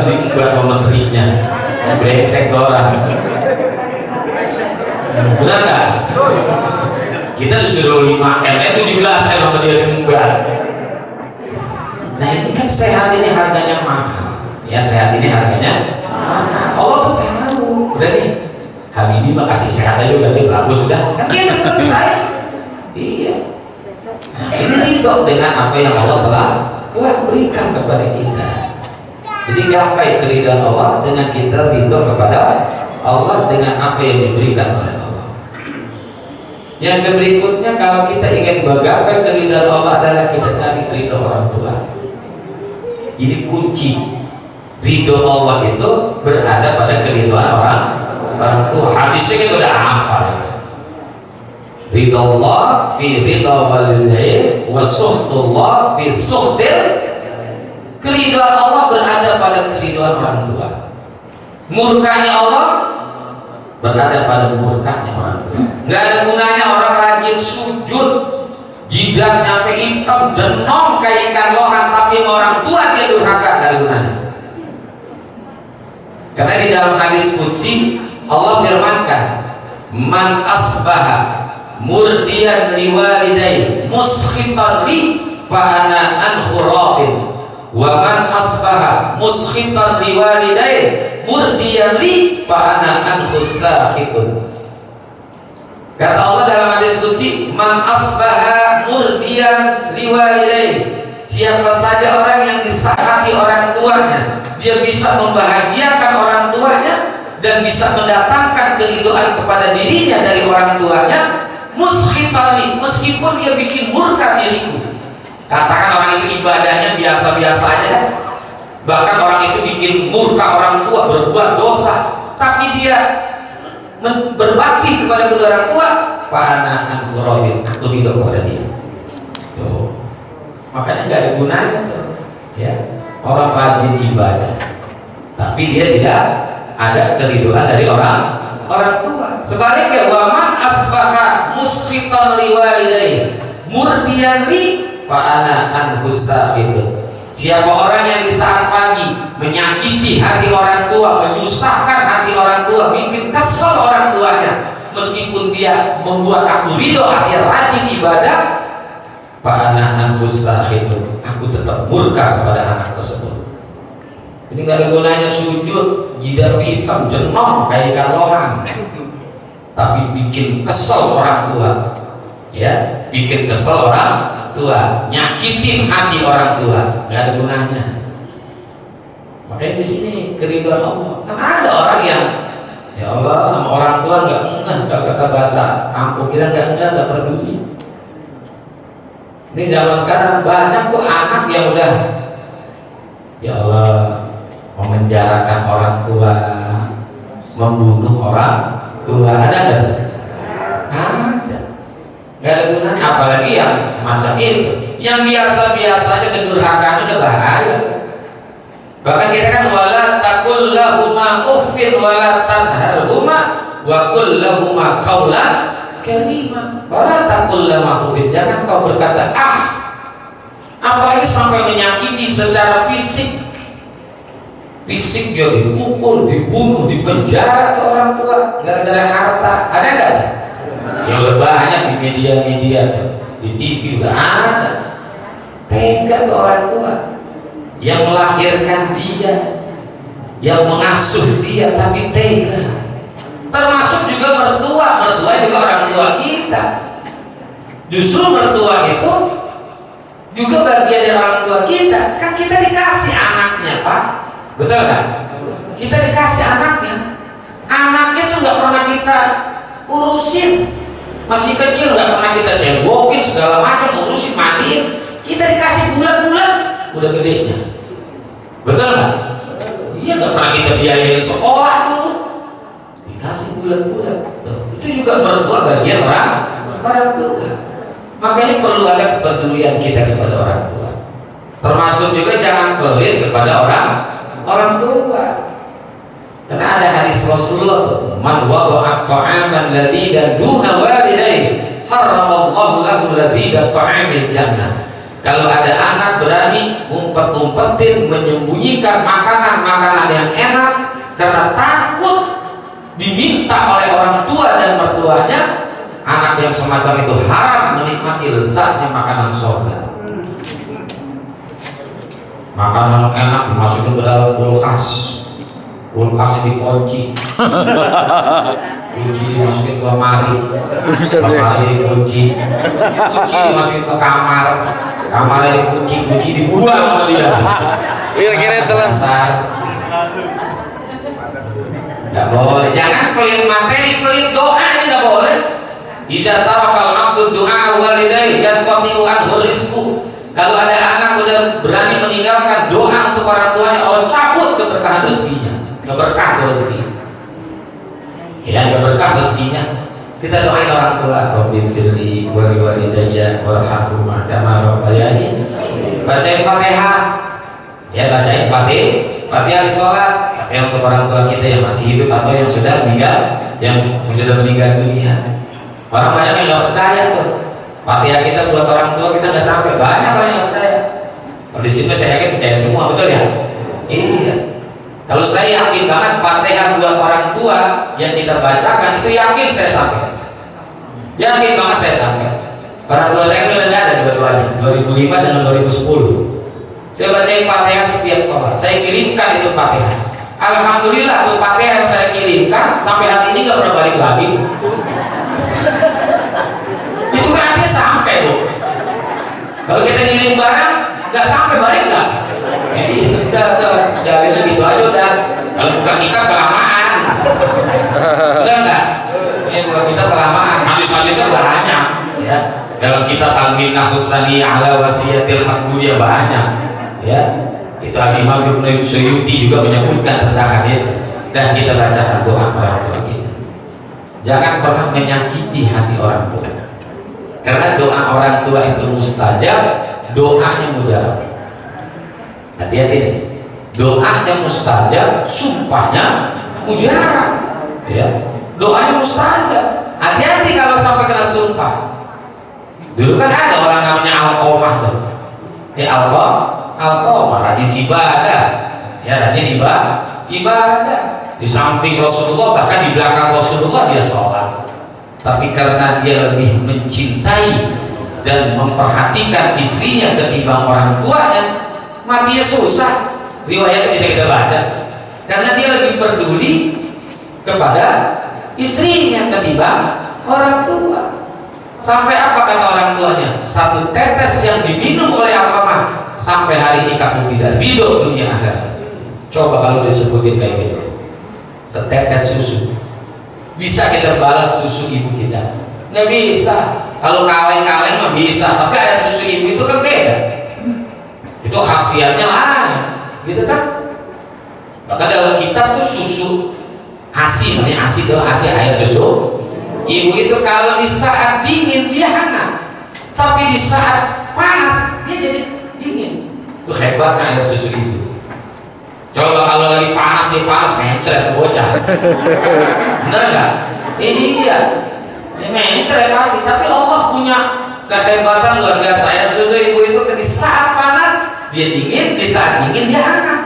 B: bingung buat menterinya, brengsek orang. Benar nggak? Kita disuruh 5M, 17M sama dia bingung buat. Nah ini kan sehat ini harganya mahal. Ya sehat ini harganya mahal. Allah tuh tahu. Udah nih, Habibie mah kasih sehat aja berarti bagus sudah. Kan dia udah selesai. Iya. Nah, ini ridho dengan apa yang Allah telah berikan kepada kita. Jadi gapai keridhaan Allah dengan kita ridho kepada Allah dengan apa yang diberikan oleh Allah. Yang berikutnya, kalau kita ingin menggapai keridhaan Allah adalah kita cari ridho orang tua. Ini kunci ridho Allah itu berada pada keridhaan orang tua. Hadisnya kita udah hafal. Ridho Allah fi ridho walidain wa suhtullah fi suhtil. Keridhaan Allah berada pada keridhaan orang tua. Murkanya Allah berada pada murkanya orang tua. Nggak ada gunanya orang rajin sujud, jidat nyampe hitam, jenong kayak ikan lohan, tapi orang tua dia durhaka, nggak ada gunanya. Karena di dalam hadis qudsi Allah firmankan, man asbaha murdiyan liwalidayhi muskhitan li fa ana anhu radin wa man asbaha muskhitan liwalidayhi murdiyan li fa ana anhu sakhitun. Kata Allah dalam hadis qudsi, man asbaha murdiyan liwalidayhi, siapa saja orang yang disahati orang tuanya, dia bisa membahagiakan orang tuanya dan bisa mendatangkan keridhaan kepada dirinya dari orang tuanya, muskhitali, meskipun dia bikin murka diriku. Katakan orang itu ibadahnya biasa-biasa aja dah, bahkan orang itu bikin murka orang tua, berbuat dosa, tapi dia berbakti kepada kedua orang tua, Fa'ana anhu radin, aku ridho kepada dia. Tuh. Makanya nggak ada gunanya tuh, ya. Orang rajin ibadah, tapi dia tidak ada keridhaan dari orang tua. Sebaliknya, waman asbaha musfitan liwalidayhi murdiyan li fa'ana anhu sa'id. Siapa orang yang di saat pagi menyakiti hati orang tua, menyusahkan hati orang tua, bikin kesel orang tuanya, meskipun dia membuat aku ridho, dia rajin ibadah, fa'ana anhu sa'id, aku tetap murka kepada anak tersebut. Ini gak ada gunanya sujud jidar hitam jenong kayak ikan lohan, tapi bikin kesel orang tua, ya, bikin kesel orang tua, nyakitin hati orang tua, nggak ada gunanya. Makanya di sini keridhaan Allah. Kan ada orang yang ya Allah sama orang tua nggak kata bahasa kampung kita nggak peduli. Ini zaman sekarang banyak tuh anak yang udah ya Allah memenjarakan orang tua, membunuh orang tua, ada nggak? Ada. Gak ada gunanya, apalagi yang semacam itu. Yang biasa-biasa aja kedurhakaan udah bahaya. Bahkan kita kan wala taqul lahuma uffin wala tanharhuma wa qul lahuma qaulan karima. Wala taqul lahuma uffin, jangan kau berkata apalagi sampai menyakiti secara fisik. Fisik dia dipukul, dibunuh, dipenjara ke orang tua gara-gara harta. Ada nggak? Yang lebih banyak di media-media, di TV udah ada. Tega ke orang tua yang melahirkan dia, yang mengasuh dia, tapi tega. Termasuk juga mertua juga orang tua kita. Justru mertua itu juga bagian dari orang tua kita. Kan kita dikasih anaknya, Pak, betul kan? Kita dikasih anaknya. Anaknya tuh nggak pernah kita urusin. Masih kecil nggak pernah kita cebokin segala macam, urusin, mandiin. Kita dikasih bulan-bulan udah gedenya, betul nggak? Iya, nggak pernah kita biayain sekolah dulu, dikasih bulan-bulan. Itu juga mertua bagian orang tua. Makanya perlu ada kepedulian kita kepada orang tua. Termasuk juga jangan pelit kepada orang tua. Karena ada hadis Rasulullah tuh, man wada'a ta'aman ladidan duna walidayhi haramallahu lahu ladidan ta'amil jannah. Kalau ada anak berani ngumpet-ngumpetin, menyembunyikan makanan-makanan yang enak karena takut diminta oleh orang tua dan mertuanya, anak yang semacam itu haram menikmati lezatnya makanan surga. Makanan enak dimasukin ke dalam kulkasnya dikunci, kunci dimasukin ke lemari dikunci, dimasukin ke kamarnya dikunci dibuang ke dia. Kira-kira telasar. Nggak boleh. Jangan pelit materi, pelit doa, ini nggak boleh. Iza tarakal abdu du'a walidayhi yanqati'u anhu rizqu. Kalau ada anak udah berani meninggalkan doa untuk orang tuanya, Allah cabut keberkahan rezekinya. Gak berkah rezeki, ya, gak berkah rezekinya. Kita doain orang tua, Rabbi firli wa liwalidayya warhamhuma kama rabbayani. Bacain Fatihah, ya, bacain Fatihah di sholat. Fatihah untuk orang tua kita yang masih hidup atau yang sudah meninggal, yang sudah meninggal dunia. Orang banyak yang nggak percaya tuh. Fatihah kita buat orang tua kita nggak sampai, banyak orang yang percaya. Kalau di situ saya yakin percaya semua, betul ya? Iya. Kalau saya yakin banget Fatihah buat orang tua yang kita bacakan itu, yakin saya sampai. Yakin banget saya sampai. Orang tua saya sudah nggak ada dua-duanya, 2005 dengan 2010. Saya bacain Fatihah setiap sholat. Saya kirimkan itu Fatihah. Alhamdulillah tuh Fatihah yang saya kirimkan sampai hari ini nggak pernah balik lagi. Itu kan artinya sampai, Bu. Kalau kita ngirim barang nggak sampai, balik nggak? Udah gitu aja udah. Kalau bukan kita kelamaan, udah nggak? Bukan kita kelamaan, hadis-hadisnya banyak, ya. Dalam kitab Al-Minnah Husani ala Wasiyatil Mahmudiyah banyak, ya. Itu Al-Imam Ibnu Suyuti juga menyebutkan tentang hal itu. Dan kita baca doa orang tua kita. Jangan pernah menyakiti hati orang tua, karena doa orang tua itu mustajab, doanya mujarab. Hati-hati nih, doanya mustajab, sumpahnya mujarab. Ya, doanya mustajab. Hati-hati kalau sampai kena sumpah. Dulu kan ada orang namanya Alqamah tuh. Alqamah rajin ibadah, ya rajin ibadah. Di samping Rasulullah, bahkan di belakang Rasulullah dia sholat. Tapi karena dia lebih mencintai dan memperhatikan istrinya ketimbang orang tuanya, matinya susah. Riwayatnya bisa kita baca. Karena dia lebih peduli kepada istrinya ketimbang orang tua. Sampai apa kata orang tuanya? Satu tetes yang diminum oleh Alqamah sampai hari ini kamu tidak ridho dunia akhirat. Coba kalau disebutin kayak gitu, setetes susu bisa kita balas susu ibu kita? Nggak bisa. Kalau kaleng-kaleng mah bisa, tapi air susu ibu itu kan beda. Itu khasiatnya lain, gitu kan? Maka dalam kitab tuh susu ASI, namanya ASI itu ASI air susu ibu itu. Kalau di saat dingin dia hangat, tapi di saat panas dia jadi dingin. Itu hebatnya air susu ibu. Coba kalau lagi panas nih, panas mencret ke bocah. Bener nggak? Iya, mencret pasti. Tapi Allah punya kehebatan luar biasa. Air susu ibu itu di saat panas dia dingin, di saat dingin dia hangat.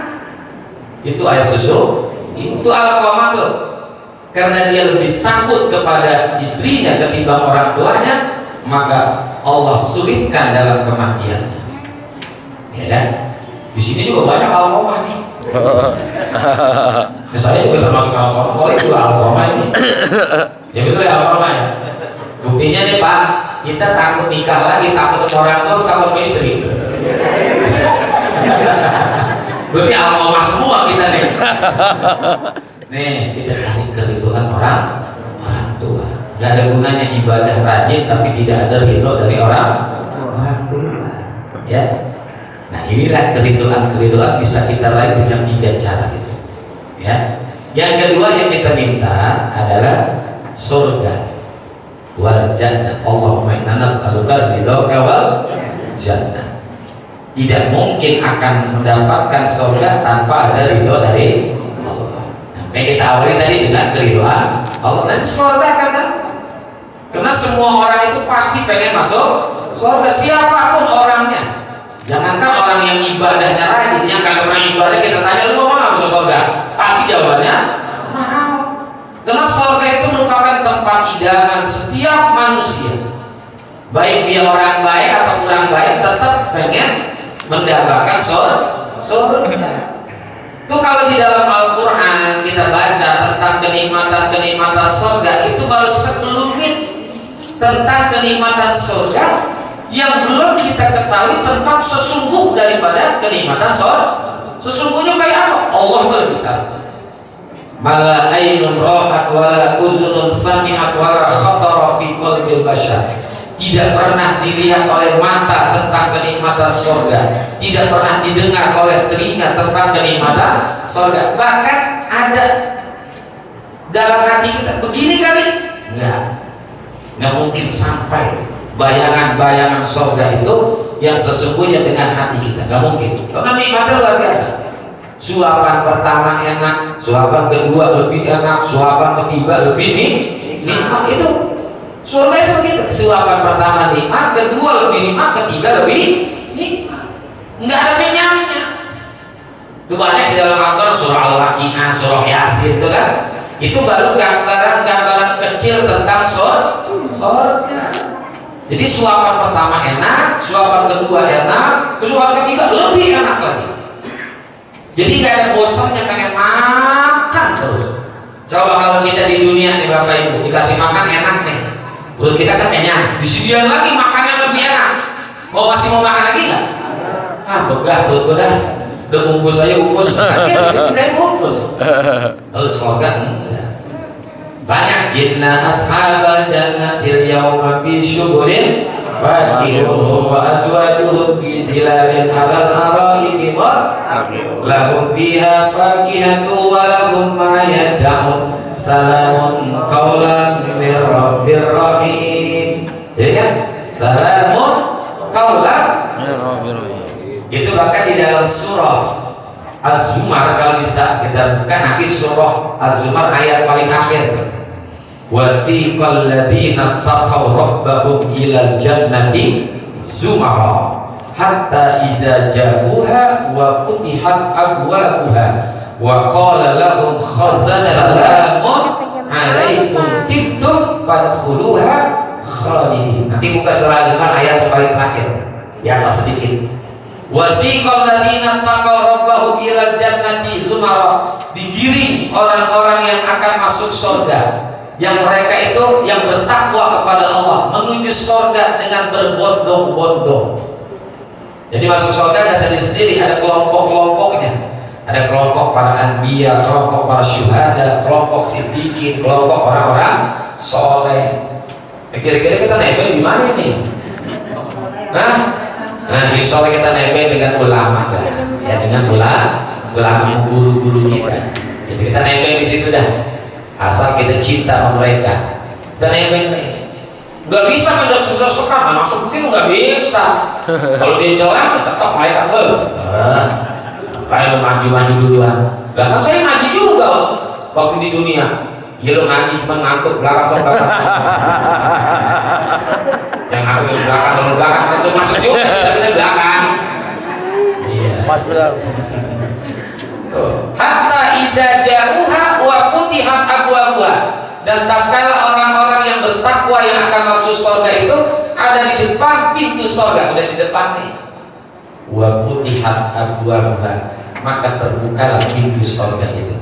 B: Itu air susu. Itu Alqamah tuh. Karena dia lebih takut kepada istrinya ketimbang orang tuanya, maka Allah sulitkan dalam kematiannya. Ya kan? Di sini juga banyak Alqamah nih. Saya juga termasuk Alqamah. Oleh juga Alqamah ini. Ya betul ya Alqamah ya. Buktinya nih Pak, kita takut nikah lagi, takut orang tua, takut sama istri. Berarti Alqamah semua kita nih. Nih, kita cari keriduan orang tua. Gak ada gunanya ibadah rajin tapi tidak ada ridho dari orang tua. Ya. Nah, inilah keriduan bisa kita raih dengan 3 cara gitu. Ya. Yang kedua yang kita minta adalah surga. Wal jannah. Allahumma inna nas'aluka ridhoka wal jannah. Tidak mungkin akan mendapatkan surga tanpa ada ridho dari kayak kita awali tadi dengan keriduan Allah. Dan surga karena semua orang itu pasti pengen masuk surga, siapapun orangnya. Jangankan orang yang ibadahnya rajin, yang kagak pernah ibadah kita tanya, lu mau nggak masuk surga? Pasti jawabannya mau. Karena surga itu merupakan tempat idaman setiap manusia, baik dia orang baik atau kurang baik, tetap pengen mendapatkan surga. Itu kalau di dalam Al-Quran kita baca tentang kenikmatan-kenikmatan surga, itu baru sekelumit tentang kenikmatan surga yang belum kita ketahui tentang sesungguh daripada kenikmatan surga. Sesungguhnya kayak apa? Allah itu lebih tahu. Mala ainun rahat wala uzunun sami'at wala khatara fi qalbil bashar. Tidak pernah dilihat oleh mata tentang kenikmatan surga, tidak pernah didengar oleh telinga tentang kenikmatan surga. Bahkan ada dalam hati kita, begini kali nggak mungkin sampai bayangan-bayangan surga itu yang sesungguhnya dengan hati kita, nggak mungkin. Karena nikmatnya luar biasa. Suapan pertama enak, suapan kedua lebih enak, suapan ketiga lebih nikmat. Itu surga itu begitu. Suapan pertama nikmat, kedua lebih nikmat, ketiga lebih nikmat. Nggak ada kenyangnya. Itu banyak di dalam Al-Quran, surah Al-Waqi'ah, surah Yasin itu kan. Itu baru gambaran-gambaran kecil tentang surga. Jadi suapan pertama enak, suapan kedua enak, suapan ketiga lebih enak lagi. Jadi nggak ada bosannya, pengen makan terus. Coba kalau kita di dunia nih Bapak Ibu, dikasih makan enak nih, perut kita kan kenyang, disediain lagi makannya lebih enak. Masih mau makan lagi nggak? Begah perut gue dah. Udah bungkus aja bungkus. Udah bungkus. Kalau surga enggak. Banyak inna ashabal jannatil yawma fi syukurin fakihuhum wa azwajuhum fi zilalin alal ara'iki lahum fiha fakihatun wa lahum ma yad'un salamun qaulan mir rabbir rahim. Ya kan? Salamun qaulan mir rabbir rahim. Itu bahkan di dalam surah Az-Zumar, kalau bisa kita buka nanti surah Az-Zumar ayat paling akhir. Wasiqal ladzina taqaw rabbahum ilal jannati zumara hatta iza ja'uha wa futihat abwabuha wa qala lahum khazanatuha alaikum tibtum fadkhuluha khalidin. Nanti buka surah Az-Zumar ayat yang paling terakhir di atas sedikit. Wasiqal ladzina taqaw rabbahum ilal jannati zumara, digiring orang-orang yang akan masuk surga, yang mereka itu yang bertakwa kepada Allah menuju surga dengan berbondong-bondong. Jadi masuk surga ada sendiri-sendiri, ada kelompok-kelompoknya. Ada kelompok para anbiya, kelompok para syuhada, kelompok siddiqin, kelompok orang-orang soleh. Kira-kira kita nebeng di mana ini? Nah, insya Allah kita nebeng dengan ulama lah, ya, dengan ulama guru-guru kita. Jadi kita nebeng di situ dah. Asal kita cinta sama mereka, kita nebeng nih. Gak bisa kita suka-suka, masuk mungkin nggak bisa. Kalau dia jalan, ketok mereka kayak lo maju-maju duluan. Lah kan saya ngaji juga waktu di dunia. Ya lo ngaji cuma ngantuk belakang. Yang ngatur di belakang, masuk juga sudah belakang. Iya. Pas benar. Hatta iza ja'uha wa futihat abwabuha, dan tatkala orang-orang yang bertakwa yang akan masuk surga itu ada di depan pintu surga, sudah di depan nih. Wa futihat abwabuha, maka terbukalah pintu surga itu.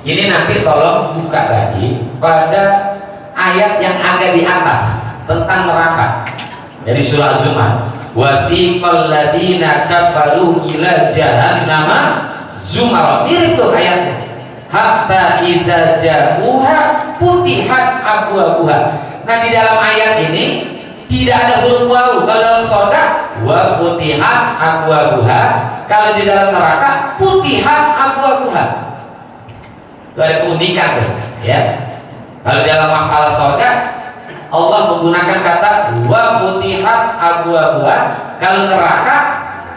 B: Ini nanti tolong buka lagi pada ayat yang agak di atas tentang neraka. Dari surah Az-Zumar, wasiqal ladzina kafaru ila jahannama zumara, mirip tuh ayatnya. Hatta iza ja'uha futihat abwabuha. Nah, di dalam ayat ini tidak ada huruf wawu. Kalau dalam surga wa futihat abwabuha, kalau di dalam neraka futihat abwabuha. Itu ada keunikan tuh, ya. Kalau dalam masalah surga Allah menggunakan kata wa futihat abwabuha, kalau neraka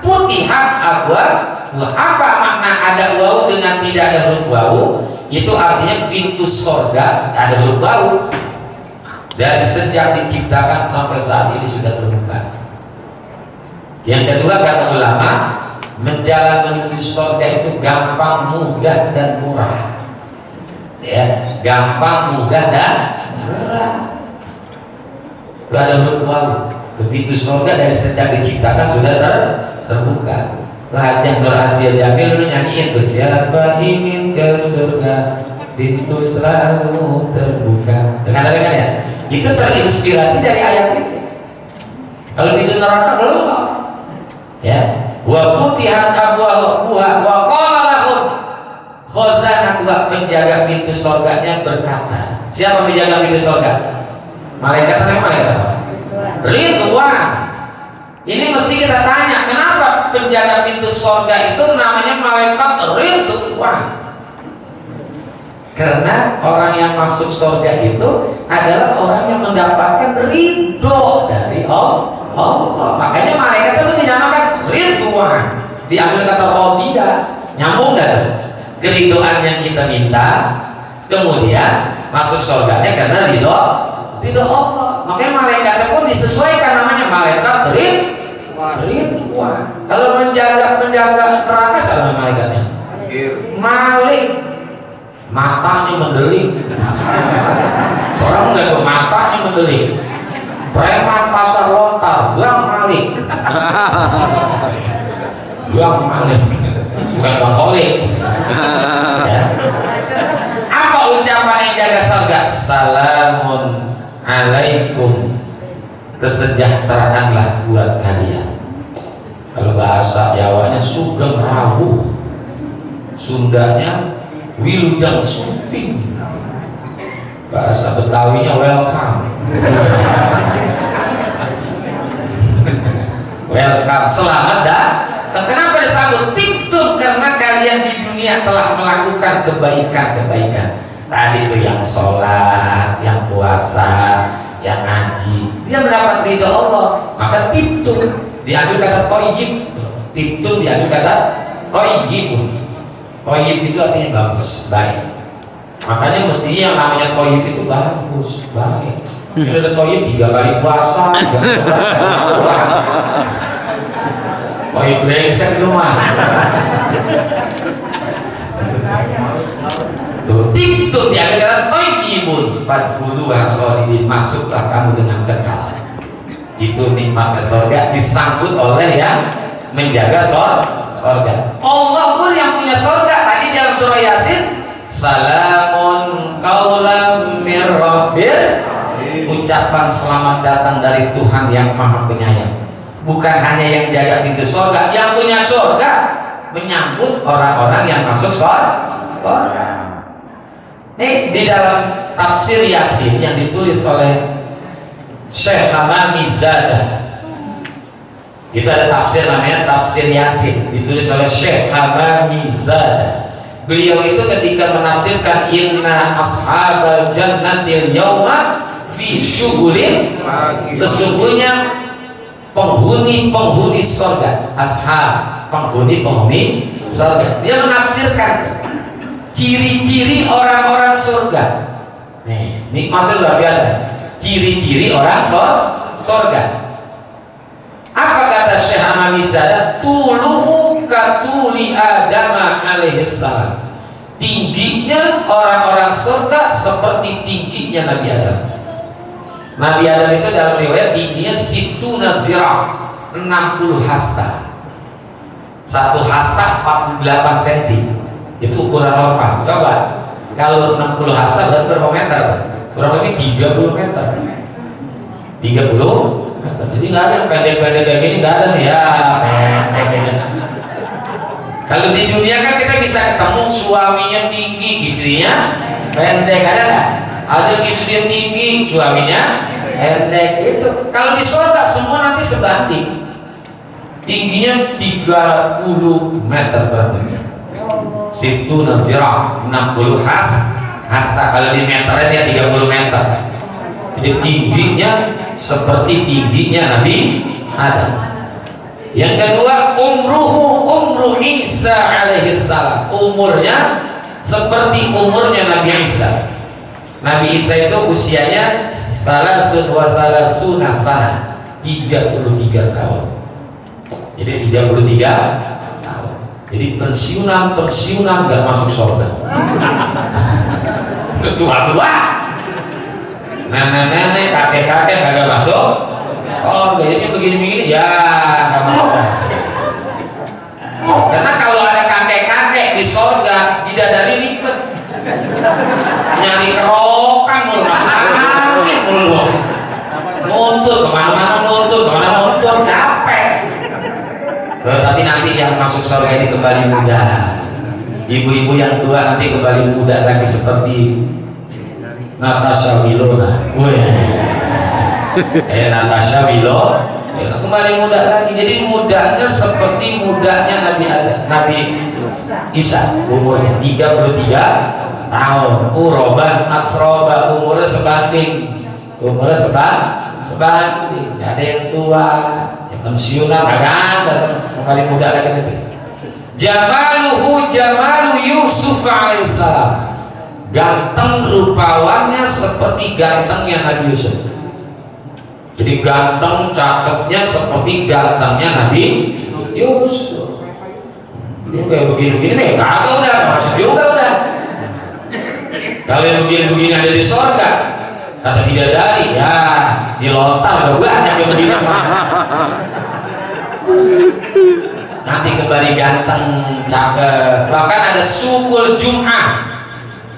B: futihat abwabuha. Apa makna ada wawu dengan tidak ada huruf wawu? Itu artinya pintu surga ada huruf wawu. Dan sejak diciptakan sampai saat ini sudah terbuka. Yang kedua, kata ulama, menjalan menuju surga itu gampang, mudah, dan murah. Ya, gampang, mudah, dan murah. Itu ada huruf wawu. Pintu surga dari sejak diciptakan sudah terbuka. Raja Nurasia Jamil nyanyiin tuh, siapa ingin ke surga pintu selalu terbuka. Dengar kan ya? Itu terinspirasi dari ayat itu. Kalau pintu neraka belum, ya. Wa futihat abwabuha wa qala lahum khazanatuha, penjaga pintu surganya berkata. Siapa penjaga pintu surga? Malaikat atau malaikat apa? Ridwan. Ini mesti kita tanya, kenapa penjaga pintu surga itu namanya malaikat Ridwan? Karena orang yang masuk surga itu adalah orang yang mendapatkan ridho dari Allah. Makanya malaikat itu dinamakan Ridwan. Diambil kata rodiyah, nyambung kan? Keridhoan yang kita minta, kemudian masuk surganya karena ridho Allah. Makanya malaikatnya pun disesuaikan namanya malaikat Ridwan. Kalau menjaga neraka sama malaikatnya Malik, matanya mendeling. Seorang enggak tuh matanya mendeling. Preman pasar lontar, Bang Malik. Bang Malik, bukan Bang Holik. Ya. Apa ucapan yang jaga surga? Salamun alaikum, kesejahteraanlah buat kalian. Kalau bahasa Jawanya sugeng rawuh, Sundanya wilujeng suping, bahasa Betawinya welcome. Welcome, selamat datang. Kenapa disambut tibtum? Karena kalian di dunia telah melakukan kebaikan-kebaikan. Tadi itu yang sholat, yang puasa, yang ngaji, dia mendapat ridho Allah. Maka tibtum diambil kata toyib, tibtum diambil kata toyibun. Toyib itu artinya bagus, baik. Makanya mestinya yang namanya toyib itu bagus, baik. Ini ada toyib 3 kali puasa, 3 kali puasa. Toyib brengsek rumah. Tibtum diambil kata toyibun, fadkhuluha khalidin, masuklah kamu dengan kekal. Itu nikmat surga disambut oleh yang menjaga surga. Allah pun yang punya surga. Tadi dalam surah Yasin, salamun qaulam mir rabbir, ucapan selamat datang dari Tuhan yang Maha Penyayang. Bukan hanya yang jaga pintu surga, yang punya surga menyambut orang-orang yang masuk surga. Di dalam tafsir Yasin yang ditulis oleh Syekh Hamami Zadah, itu ada tafsir namanya tafsir Yasin, ditulis oleh Syekh Hamami Zadah. Beliau itu ketika menafsirkan inna ashabal jannatil yauma fi syughulin, sesungguhnya penghuni surga, ashab, penghuni surga. Dia menafsirkan ciri-ciri orang-orang surga. Nih, nikmatnya luar biasa. Ciri-ciri orang surga. Apa kata Syekh Hamamizadah? Tuluhu katuli Adam alaihissalam. Tingginya orang-orang surga seperti tingginya Nabi Adam. Nabi Adam itu dalam riwayat tingginya situna zira', 60 hasta. 1 hasta 48 cm. Itu ukuran normal. Coba kalau 60 hasta berarti berapa meter? Kurang lebih 30 meter. 30 meter. Jadi nggak ada yang pendek-pendek kayak gini, nggak ada nih ya. Kalau di dunia kan kita bisa ketemu suaminya tinggi, istrinya pendek, ada nggak? Ada istri yang tinggi, suaminya pendek. Itu kalau di surga semua nanti sebanding. Tingginya 30 meter berarti. Situ nazira 60 hasta, kalau di meternya dia 30 meter. Jadi tingginya seperti tingginya Nabi Adam. Yang kedua, umru Isa alaihissalam, umurnya seperti umurnya Nabi Isa. Nabi Isa itu usianya salasuna sana, 33 tahun. Jadi 33 tahun. Jadi pensiunan nggak masuk surga. Tua-tua, nenek-nenek, kakek-kakek kagak masuk surga. Jadi begini-begini ya nggak masuk. Karena kalau ada kakek-kakek di surga, tidak dari nikmat. Nyari kerokan mulu, masakin mulu, nuntut kemana-mana, capek. Tapi nanti yang masuk surga ini kembali muda. Ibu-ibu yang tua nanti kembali muda lagi seperti Natasha Wilona. Natasha Wilona kembali muda lagi. Jadi mudanya seperti mudanya Nabi Isa, umurnya 33 tahun. Uroban aksroba, umurnya sebanding. Ada yang tua, yang pensiunan, ada kembali muda lagi nanti. Jamalu Yusuf alaihissalam, ganteng rupawannya seperti gantengnya Nabi Yusuf. Jadi ganteng cakepnya seperti gantengnya Nabi Yusuf. Dia kayak begini-begini nih, kagak udah masuk juga udah. Kalau yang begini-begini ada di surga, kata bidadari, ya dilontar gak banyak yang begini. Nanti kembali ganteng, cakep. Bahkan ada sukul Jum'ah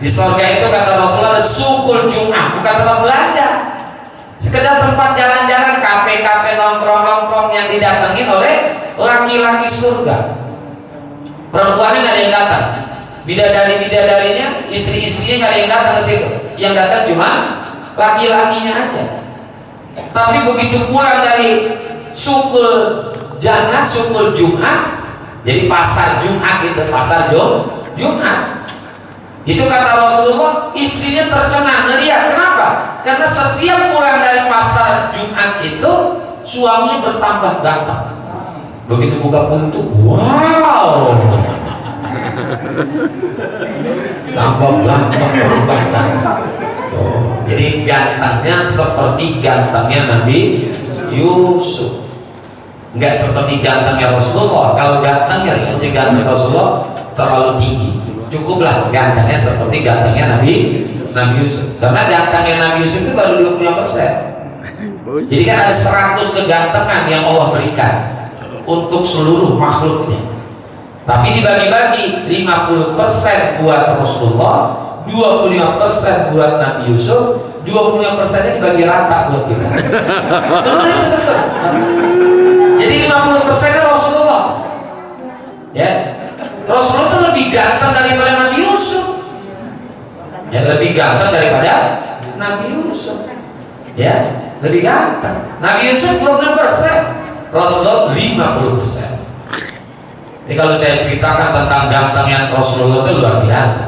B: di surga itu, kata Rasulullah, ada sukul Jum'ah, bukan tempat belanja, sekedar tempat jalan-jalan, kafe-kafe, nongkrong-nongkrong yang didatengin oleh laki-laki surga. Perempuannya nggak ada yang datang, bidadari-bidadarinya, istri-istrinya nggak ada yang datang ke situ. Yang datang cuma laki-lakinya aja. Tapi begitu pulang dari sukul Jannah, sukul Jumat, jadi pasar Jumat itu, pasar Jumat. Itu kata Rasulullah, istrinya tercengang ngeliat. Kenapa? Karena setiap pulang dari pasar Jumat itu suaminya bertambah ganteng. Begitu buka pintu, wow, tambah ganteng, berubah ganteng. Oh, jadi gantengnya seperti gantengnya Nabi Yusuf, enggak seperti gantengnya Rasulullah. Kalau gantengnya seperti ganteng Rasulullah terlalu tinggi. Cukuplah gantengnya seperti gantengnya Nabi Yusuf. Karena gantengnya Nabi Yusuf itu baru 25%. Jadi kan ada 100 kegantengan yang Allah berikan untuk seluruh makhluknya. Tapi dibagi-bagi, 50% buat Rasulullah, 25% buat Nabi Yusuf, 25%-nya dibagi rata buat kita. Betul. Jadi 50%-nya Rasulullah. Ya. Rasulullah itu lebih ganteng daripada Nabi Yusuf. Ya, lebih ganteng daripada Nabi Yusuf. Ya, lebih ganteng. Nabi Yusuf 20%, Rasulullah 50%. Jadi kalau saya ceritakan tentang gantengnya Rasulullah itu luar biasa.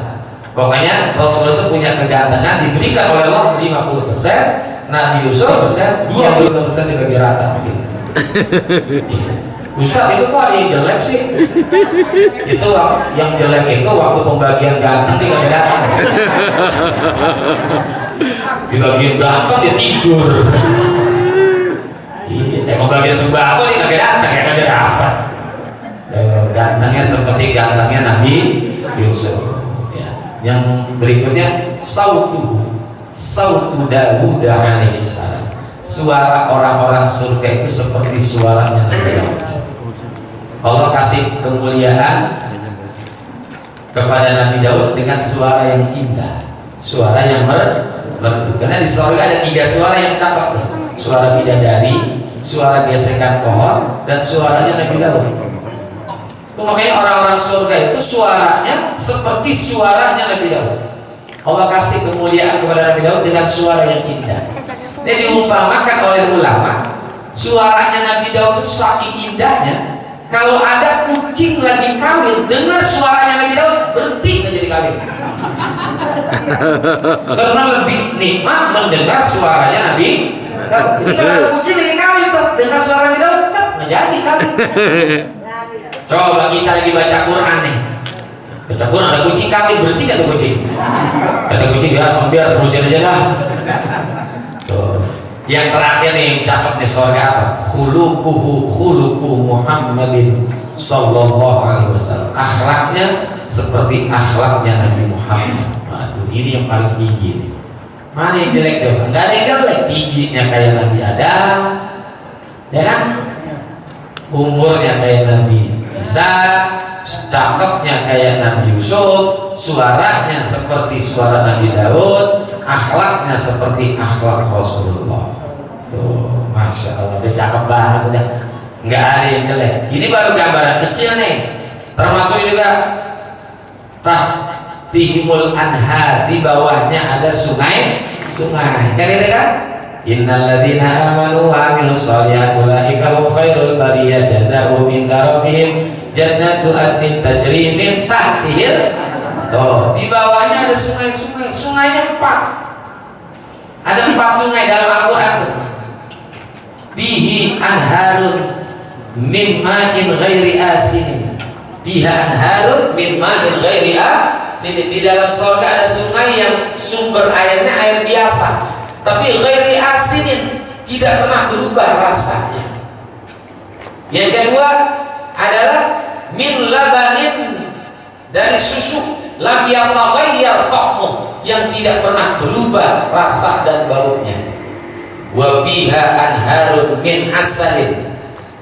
B: Pokoknya Rasulullah itu punya kegantengan diberikan oleh Allah 50%, Nabi Yusuf 20% dibagi rata begitu. Ustaz, itu kok ada yang jelek sih? Itu yang jelek itu waktu pembagian ganteng dia gak datang. Di bagian ganteng dia tidur. Iya, pembagian sembako dia gak datang, ya kan dia dapat. Gantengnya seperti gantengnya Nabi Yusuf. Ya. Yang berikutnya sautu Dawud alaihissalam. Suara orang-orang surga itu seperti suaranya Nabi Daud. Allah kasih kemuliaan kepada Nabi Daud dengan suara yang indah, suara yang merdu. Karena di surga ada 3 suara yang cakep tuh. Suara bidadari, suara gesekan pohon, dan suaranya Nabi Daud. Makanya orang-orang surga itu suaranya seperti suaranya Nabi Daud. Allah kasih kemuliaan kepada Nabi Daud dengan suara yang indah. Ini diumpamakan oleh ulama, suaranya Nabi Daud itu saking indahnya, kalau ada kucing lagi kawin, dengar suaranya Nabi Daud, berhenti nggak jadi kawin. Karena lebih nikmat mendengar suaranya Nabi Daud. Jadi kalau ada kucing lagi kawin tuh, dengar suara Nabi Daud, nggak jadi kawin. Coba kita lagi baca Quran nih, baca Quran ada kucing kawin, berhenti nggak tuh kucing? Kata kucing, ya sambil terusin aja lah. Tuh. Yang terakhir nih yang cakep nih surga apa? Khuluquhu Muhammadin sallallahu alaihi wasallam. Akhlaknya seperti akhlaknya Nabi Muhammad. Waduh, ini yang paling tinggi nih. Mana yang jelek coba? Nggak ada yang jelek. Giginya kayak Nabi Adam, ya kan? Umurnya kayak Nabi Isa, cakepnya kayak Nabi Yusuf, suaranya seperti suara Nabi Daud, akhlaknya seperti akhlak Rasulullah. Tuh, masya Allah, udah cakep banget udah, nggak ada yang jelek. Ini baru gambaran kecil nih, termasuk juga Tihimul Anhar, di bawahnya ada sungai, kan ini kan? Innal ladzina amanu wa 'amilus shalihati ulaika hum khairul bariyah jazaohum inda rabbihim jannatu adnin tajri min tahtihil. Tuh, di bawahnya ada sungai-sungai, sungainya 4. Ada 4 sungai dalam Al-Qur'an. Bihi anharun min ma'in ghairi asin. Biha anharun min ma'in ghairi asin. Di dalam surga ada sungai yang sumber airnya air biasa, tapi ghairi asinin, tidak pernah berubah rasanya. Yang kedua adalah min labanin, dari susu lam yataghayyar ta'muh, yang tidak pernah berubah rasa dan baunya. Wa biha anharun min asalin,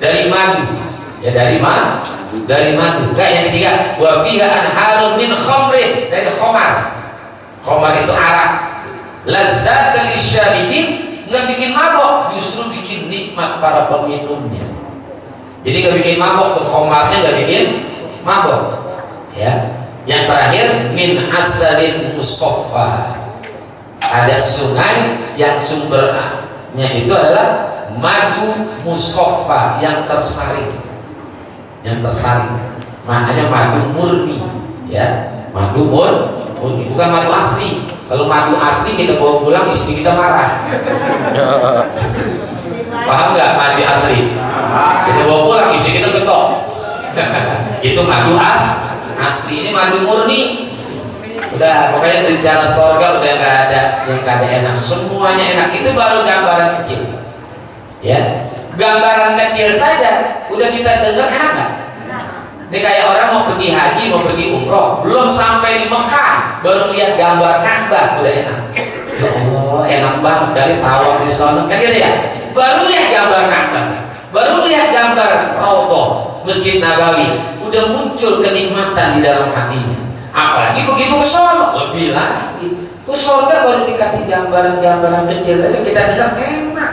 B: dari madu, ya dari madu. Enggak, yang ketiga wa biha anharun min khamrin, dari khamar. Khamar itu arak. Lazat lisyaribin, nggak bikin mabok, justru bikin nikmat para peminumnya. Jadi nggak bikin mabok, tuh khamarnya nggak bikin mabok. Ya. Yang terakhir min asalin musaffa, ada sungai yang sumbernya itu adalah madu musaffa yang tersaring, maknanya madu murni, ya, madu murni, bukan madu asli. Kalau madu asli kita bawa pulang istri kita marah. Paham nggak madu asli? Kita bawa pulang istri kita getok. Itu madu asli. Ini madu murni. Udah, pokoknya bicara surga udah nggak ada yang kada enak. Semuanya enak. Itu baru gambaran kecil. Ya, gambaran kecil saja udah kita dengar enak nggak? Ini kayak orang mau pergi haji, mau pergi umroh, belum sampai di Mekah, baru lihat gambar Ka'bah udah enak. Ya Allah, enak banget dari tawaf di sana, kan gitu ya? Baru lihat gambar Ka'bah, baru lihat gambar Raudhah, Masjid Nabawi, udah muncul kenikmatan di dalam hatinya. Apalagi begitu ke surga, lebih lagi. Ke surga baru dikasih gambaran-gambaran kecil saja kita dengar enak.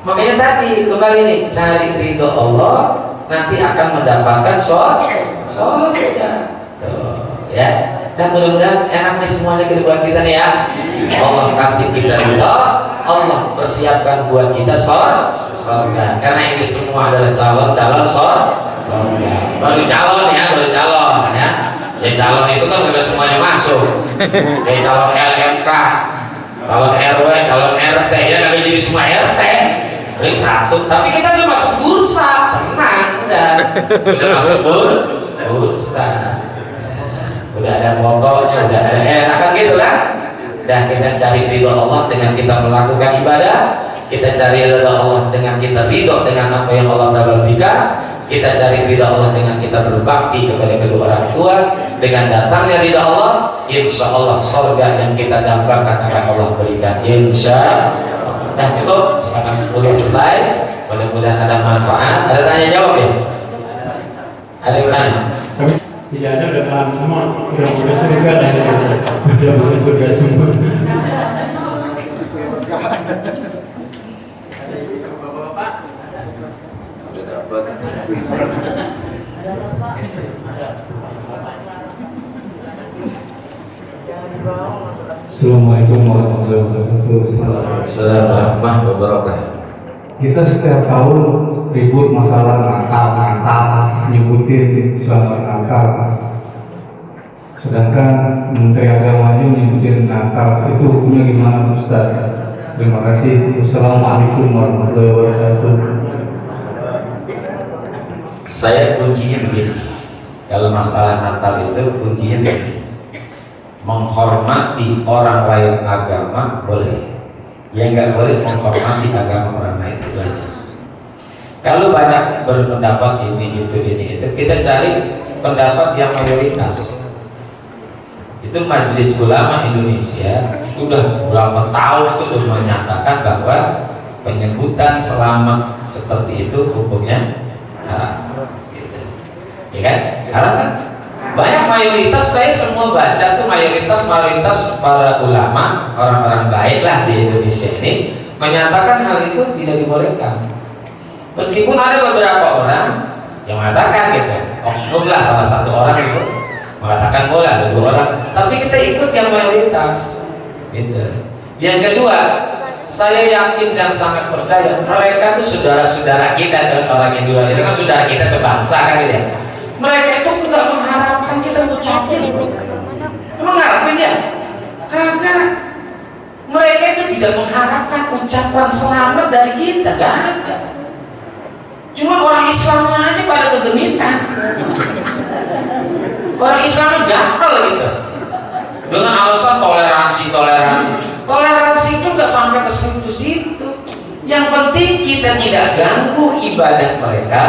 B: Makanya tadi kembali nih, cari ridho Allah, nanti akan mendapatkan surga. Ya. Dan mudah-mudahan enak nih semuanya buat kita nih ya. Allah kasih kita ridho, Allah persiapkan buat kita surga. Karena ini semua adalah calon-calon surga. Baru calon ya. Ya calon itu kan bukan semuanya masuk. Kayak calon LMK, calon RW, calon RT, ya nggak jadi semua RT. Ini satu, tapi kita udah masuk bursa, tenang, udah masuk bursa, udah ada fotonya, udah ada enakan gitu kan? Dan kita cari ridho Allah dengan kita melakukan ibadah, kita cari ridho Allah dengan kita ridho dengan apa yang Allah telah berikan, kita cari ridho Allah dengan kita berbakti kepada kedua orang tua, dengan datangnya ridho Allah, insya Allah surga yang kita dambakan akan Allah berikan, insya Allah. Nah cukup, setengah 10 selesai. Mudah-mudahan ada manfaat. Ada tanya jawab ya? Ada yang tanya?
D: Tidak ada, udah paham semua. Udah mau surga lah ya. Udah mau surga semua.
C: Udah dapat.
A: Assalamualaikum warahmatullahi wabarakatuh.
C: Assalamualaikum warahmatullahi wabarakatuh.
A: Kita setiap tahun ribut masalah Natal, nyebutin suasana Natal. Sedangkan Menteri Agama aja nyebutin Natal, itu hukumnya gimana Ustaz? Terima kasih. Assalamualaikum warahmatullahi wabarakatuh.
B: Saya kuncinya begini. Kalau masalah Natal itu kuncinya begini. Menghormati orang lain agama boleh, yang nggak boleh menghormati agama orang lain itu aja. Kalau banyak berpendapat ini itu, kita cari pendapat yang mayoritas. Itu Majelis Ulama Indonesia sudah berapa tahun itu menyatakan bahwa penyebutan selamat seperti itu hukumnya haram. Gitu. Ya kan? Haram kan? Banyak mayoritas, saya semua baca tuh mayoritas para ulama, orang-orang baik lah di Indonesia ini menyatakan hal itu tidak dibolehkan. Meskipun ada beberapa orang yang mengatakan gitu, oknum lah salah satu orang itu mengatakan boleh, ada 2 orang, tapi kita ikut yang mayoritas. Gitu. Yang kedua, saya yakin dan sangat percaya mereka itu saudara-saudara kita dan orang yang luar itu kan saudara kita sebangsa kan gitu ya. Mereka itu tidak mengharapkan kita ucapin. Emang ngarepin ya? Kagak. Mereka itu tidak mengharapkan ucapan selamat dari kita, gak ada. Cuma orang Islamnya aja pada kegenitan. Orang Islamnya gatel gitu. Dengan alasan toleransi. Toleransi itu gak sampai ke situ-situ. Yang penting kita tidak ganggu ibadah mereka.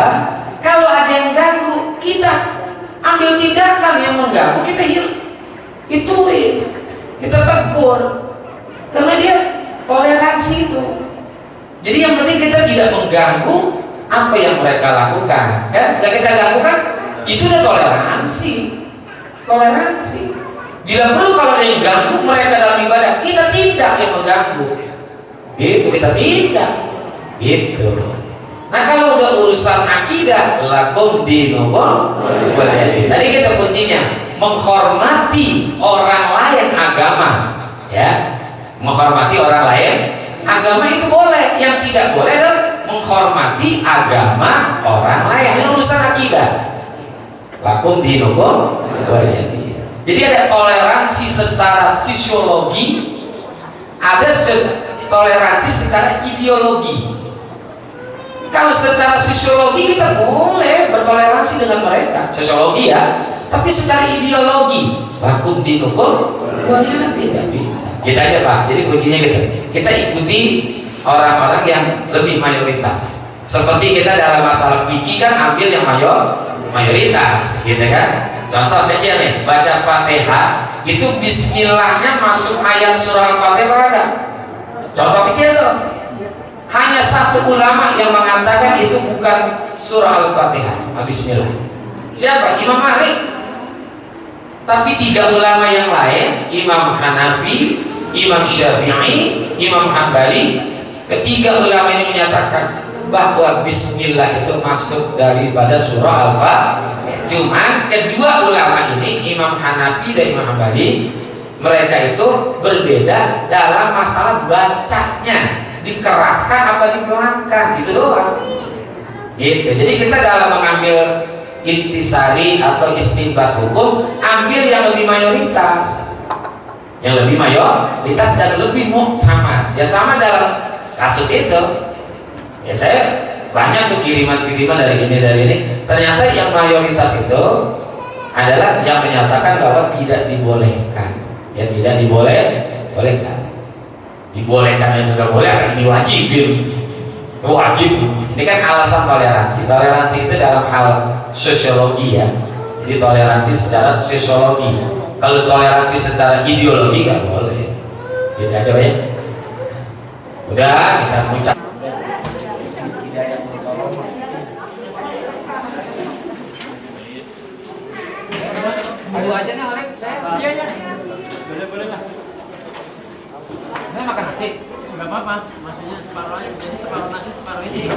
B: Kalau ada yang ganggu, kita ambil tindakan yang mengganggu, kita ituin, kita tegur, karena dia toleransi itu. Jadi yang penting kita tidak mengganggu apa yang mereka lakukan, kan? Gak kita ganggu kan? Itu udah toleransi. Bila perlu kalau ada yang ganggu mereka dalam ibadah, kita tidak yang mengganggu. Itu kita tidak. Gitu. Nah kalau udah urusan akidah, lakum dinukum waliyadin. Tadi kita kuncinya menghormati orang lain agama, ya. Menghormati orang lain agama itu boleh. Yang tidak boleh adalah menghormati agama orang lain. Ini urusan akidah. Lakum dinukum waliyadin. Jadi ada toleransi secara sosiologi, ada toleransi secara ideologi. Kalau secara sosiologi kita boleh bertoleransi dengan mereka, sosiologi ya. Tapi secara ideologi, lakum dinukum waliya tidak bisa. Kita aja Pak. Jadi kuncinya gitu. Kita ikuti orang-orang yang lebih mayoritas. Seperti kita dalam masalah fikih kan ambil yang mayoritas, gitu kan? Contoh kecil nih, baca Fatihah itu Bismillahnya masuk ayat surah Al-Fatihah ada. Contoh kecil tuh. Hanya satu ulama yang mengatakan itu bukan surah Al-Fatihah, Bismillah. Siapa? Imam Malik. Tapi 3 ulama yang lain, Imam Hanafi, Imam Syafi'i, Imam Hambali, ketiga ulama ini menyatakan bahwa Bismillah itu masuk daripada surah Al-Fatihah. Cuman kedua ulama ini, Imam Hanafi dan Imam Hambali, mereka itu berbeda dalam masalah bacanya, dikeraskan apa dipelankan, itu doang. Gitu. Jadi kita dalam mengambil intisari atau istinbat hukum, ambil yang lebih mayoritas, dan lebih muhtamad. Ya sama dalam kasus itu. Ya saya banyak tuh kiriman-kiriman dari ini. Ternyata yang mayoritas itu adalah yang menyatakan bahwa tidak dibolehkan. Ya tidak dibolehkan. Dibolehkan yang tidak boleh, ini wajibin. Wajib. Ini kan alasan toleransi. Toleransi itu dalam hal sosiologi ya. Jadi toleransi secara sosiologi. Kalau toleransi secara ideologi nggak boleh. Gitu aja ya. Udah kita ucap. Aduh aja nih Oleh, saya.
D: Iya. Boleh lah.
B: Nggak makan nasi.
D: Nggak apa-apa, maksudnya separuh aja. Jadi separuh nasi, separuh ini.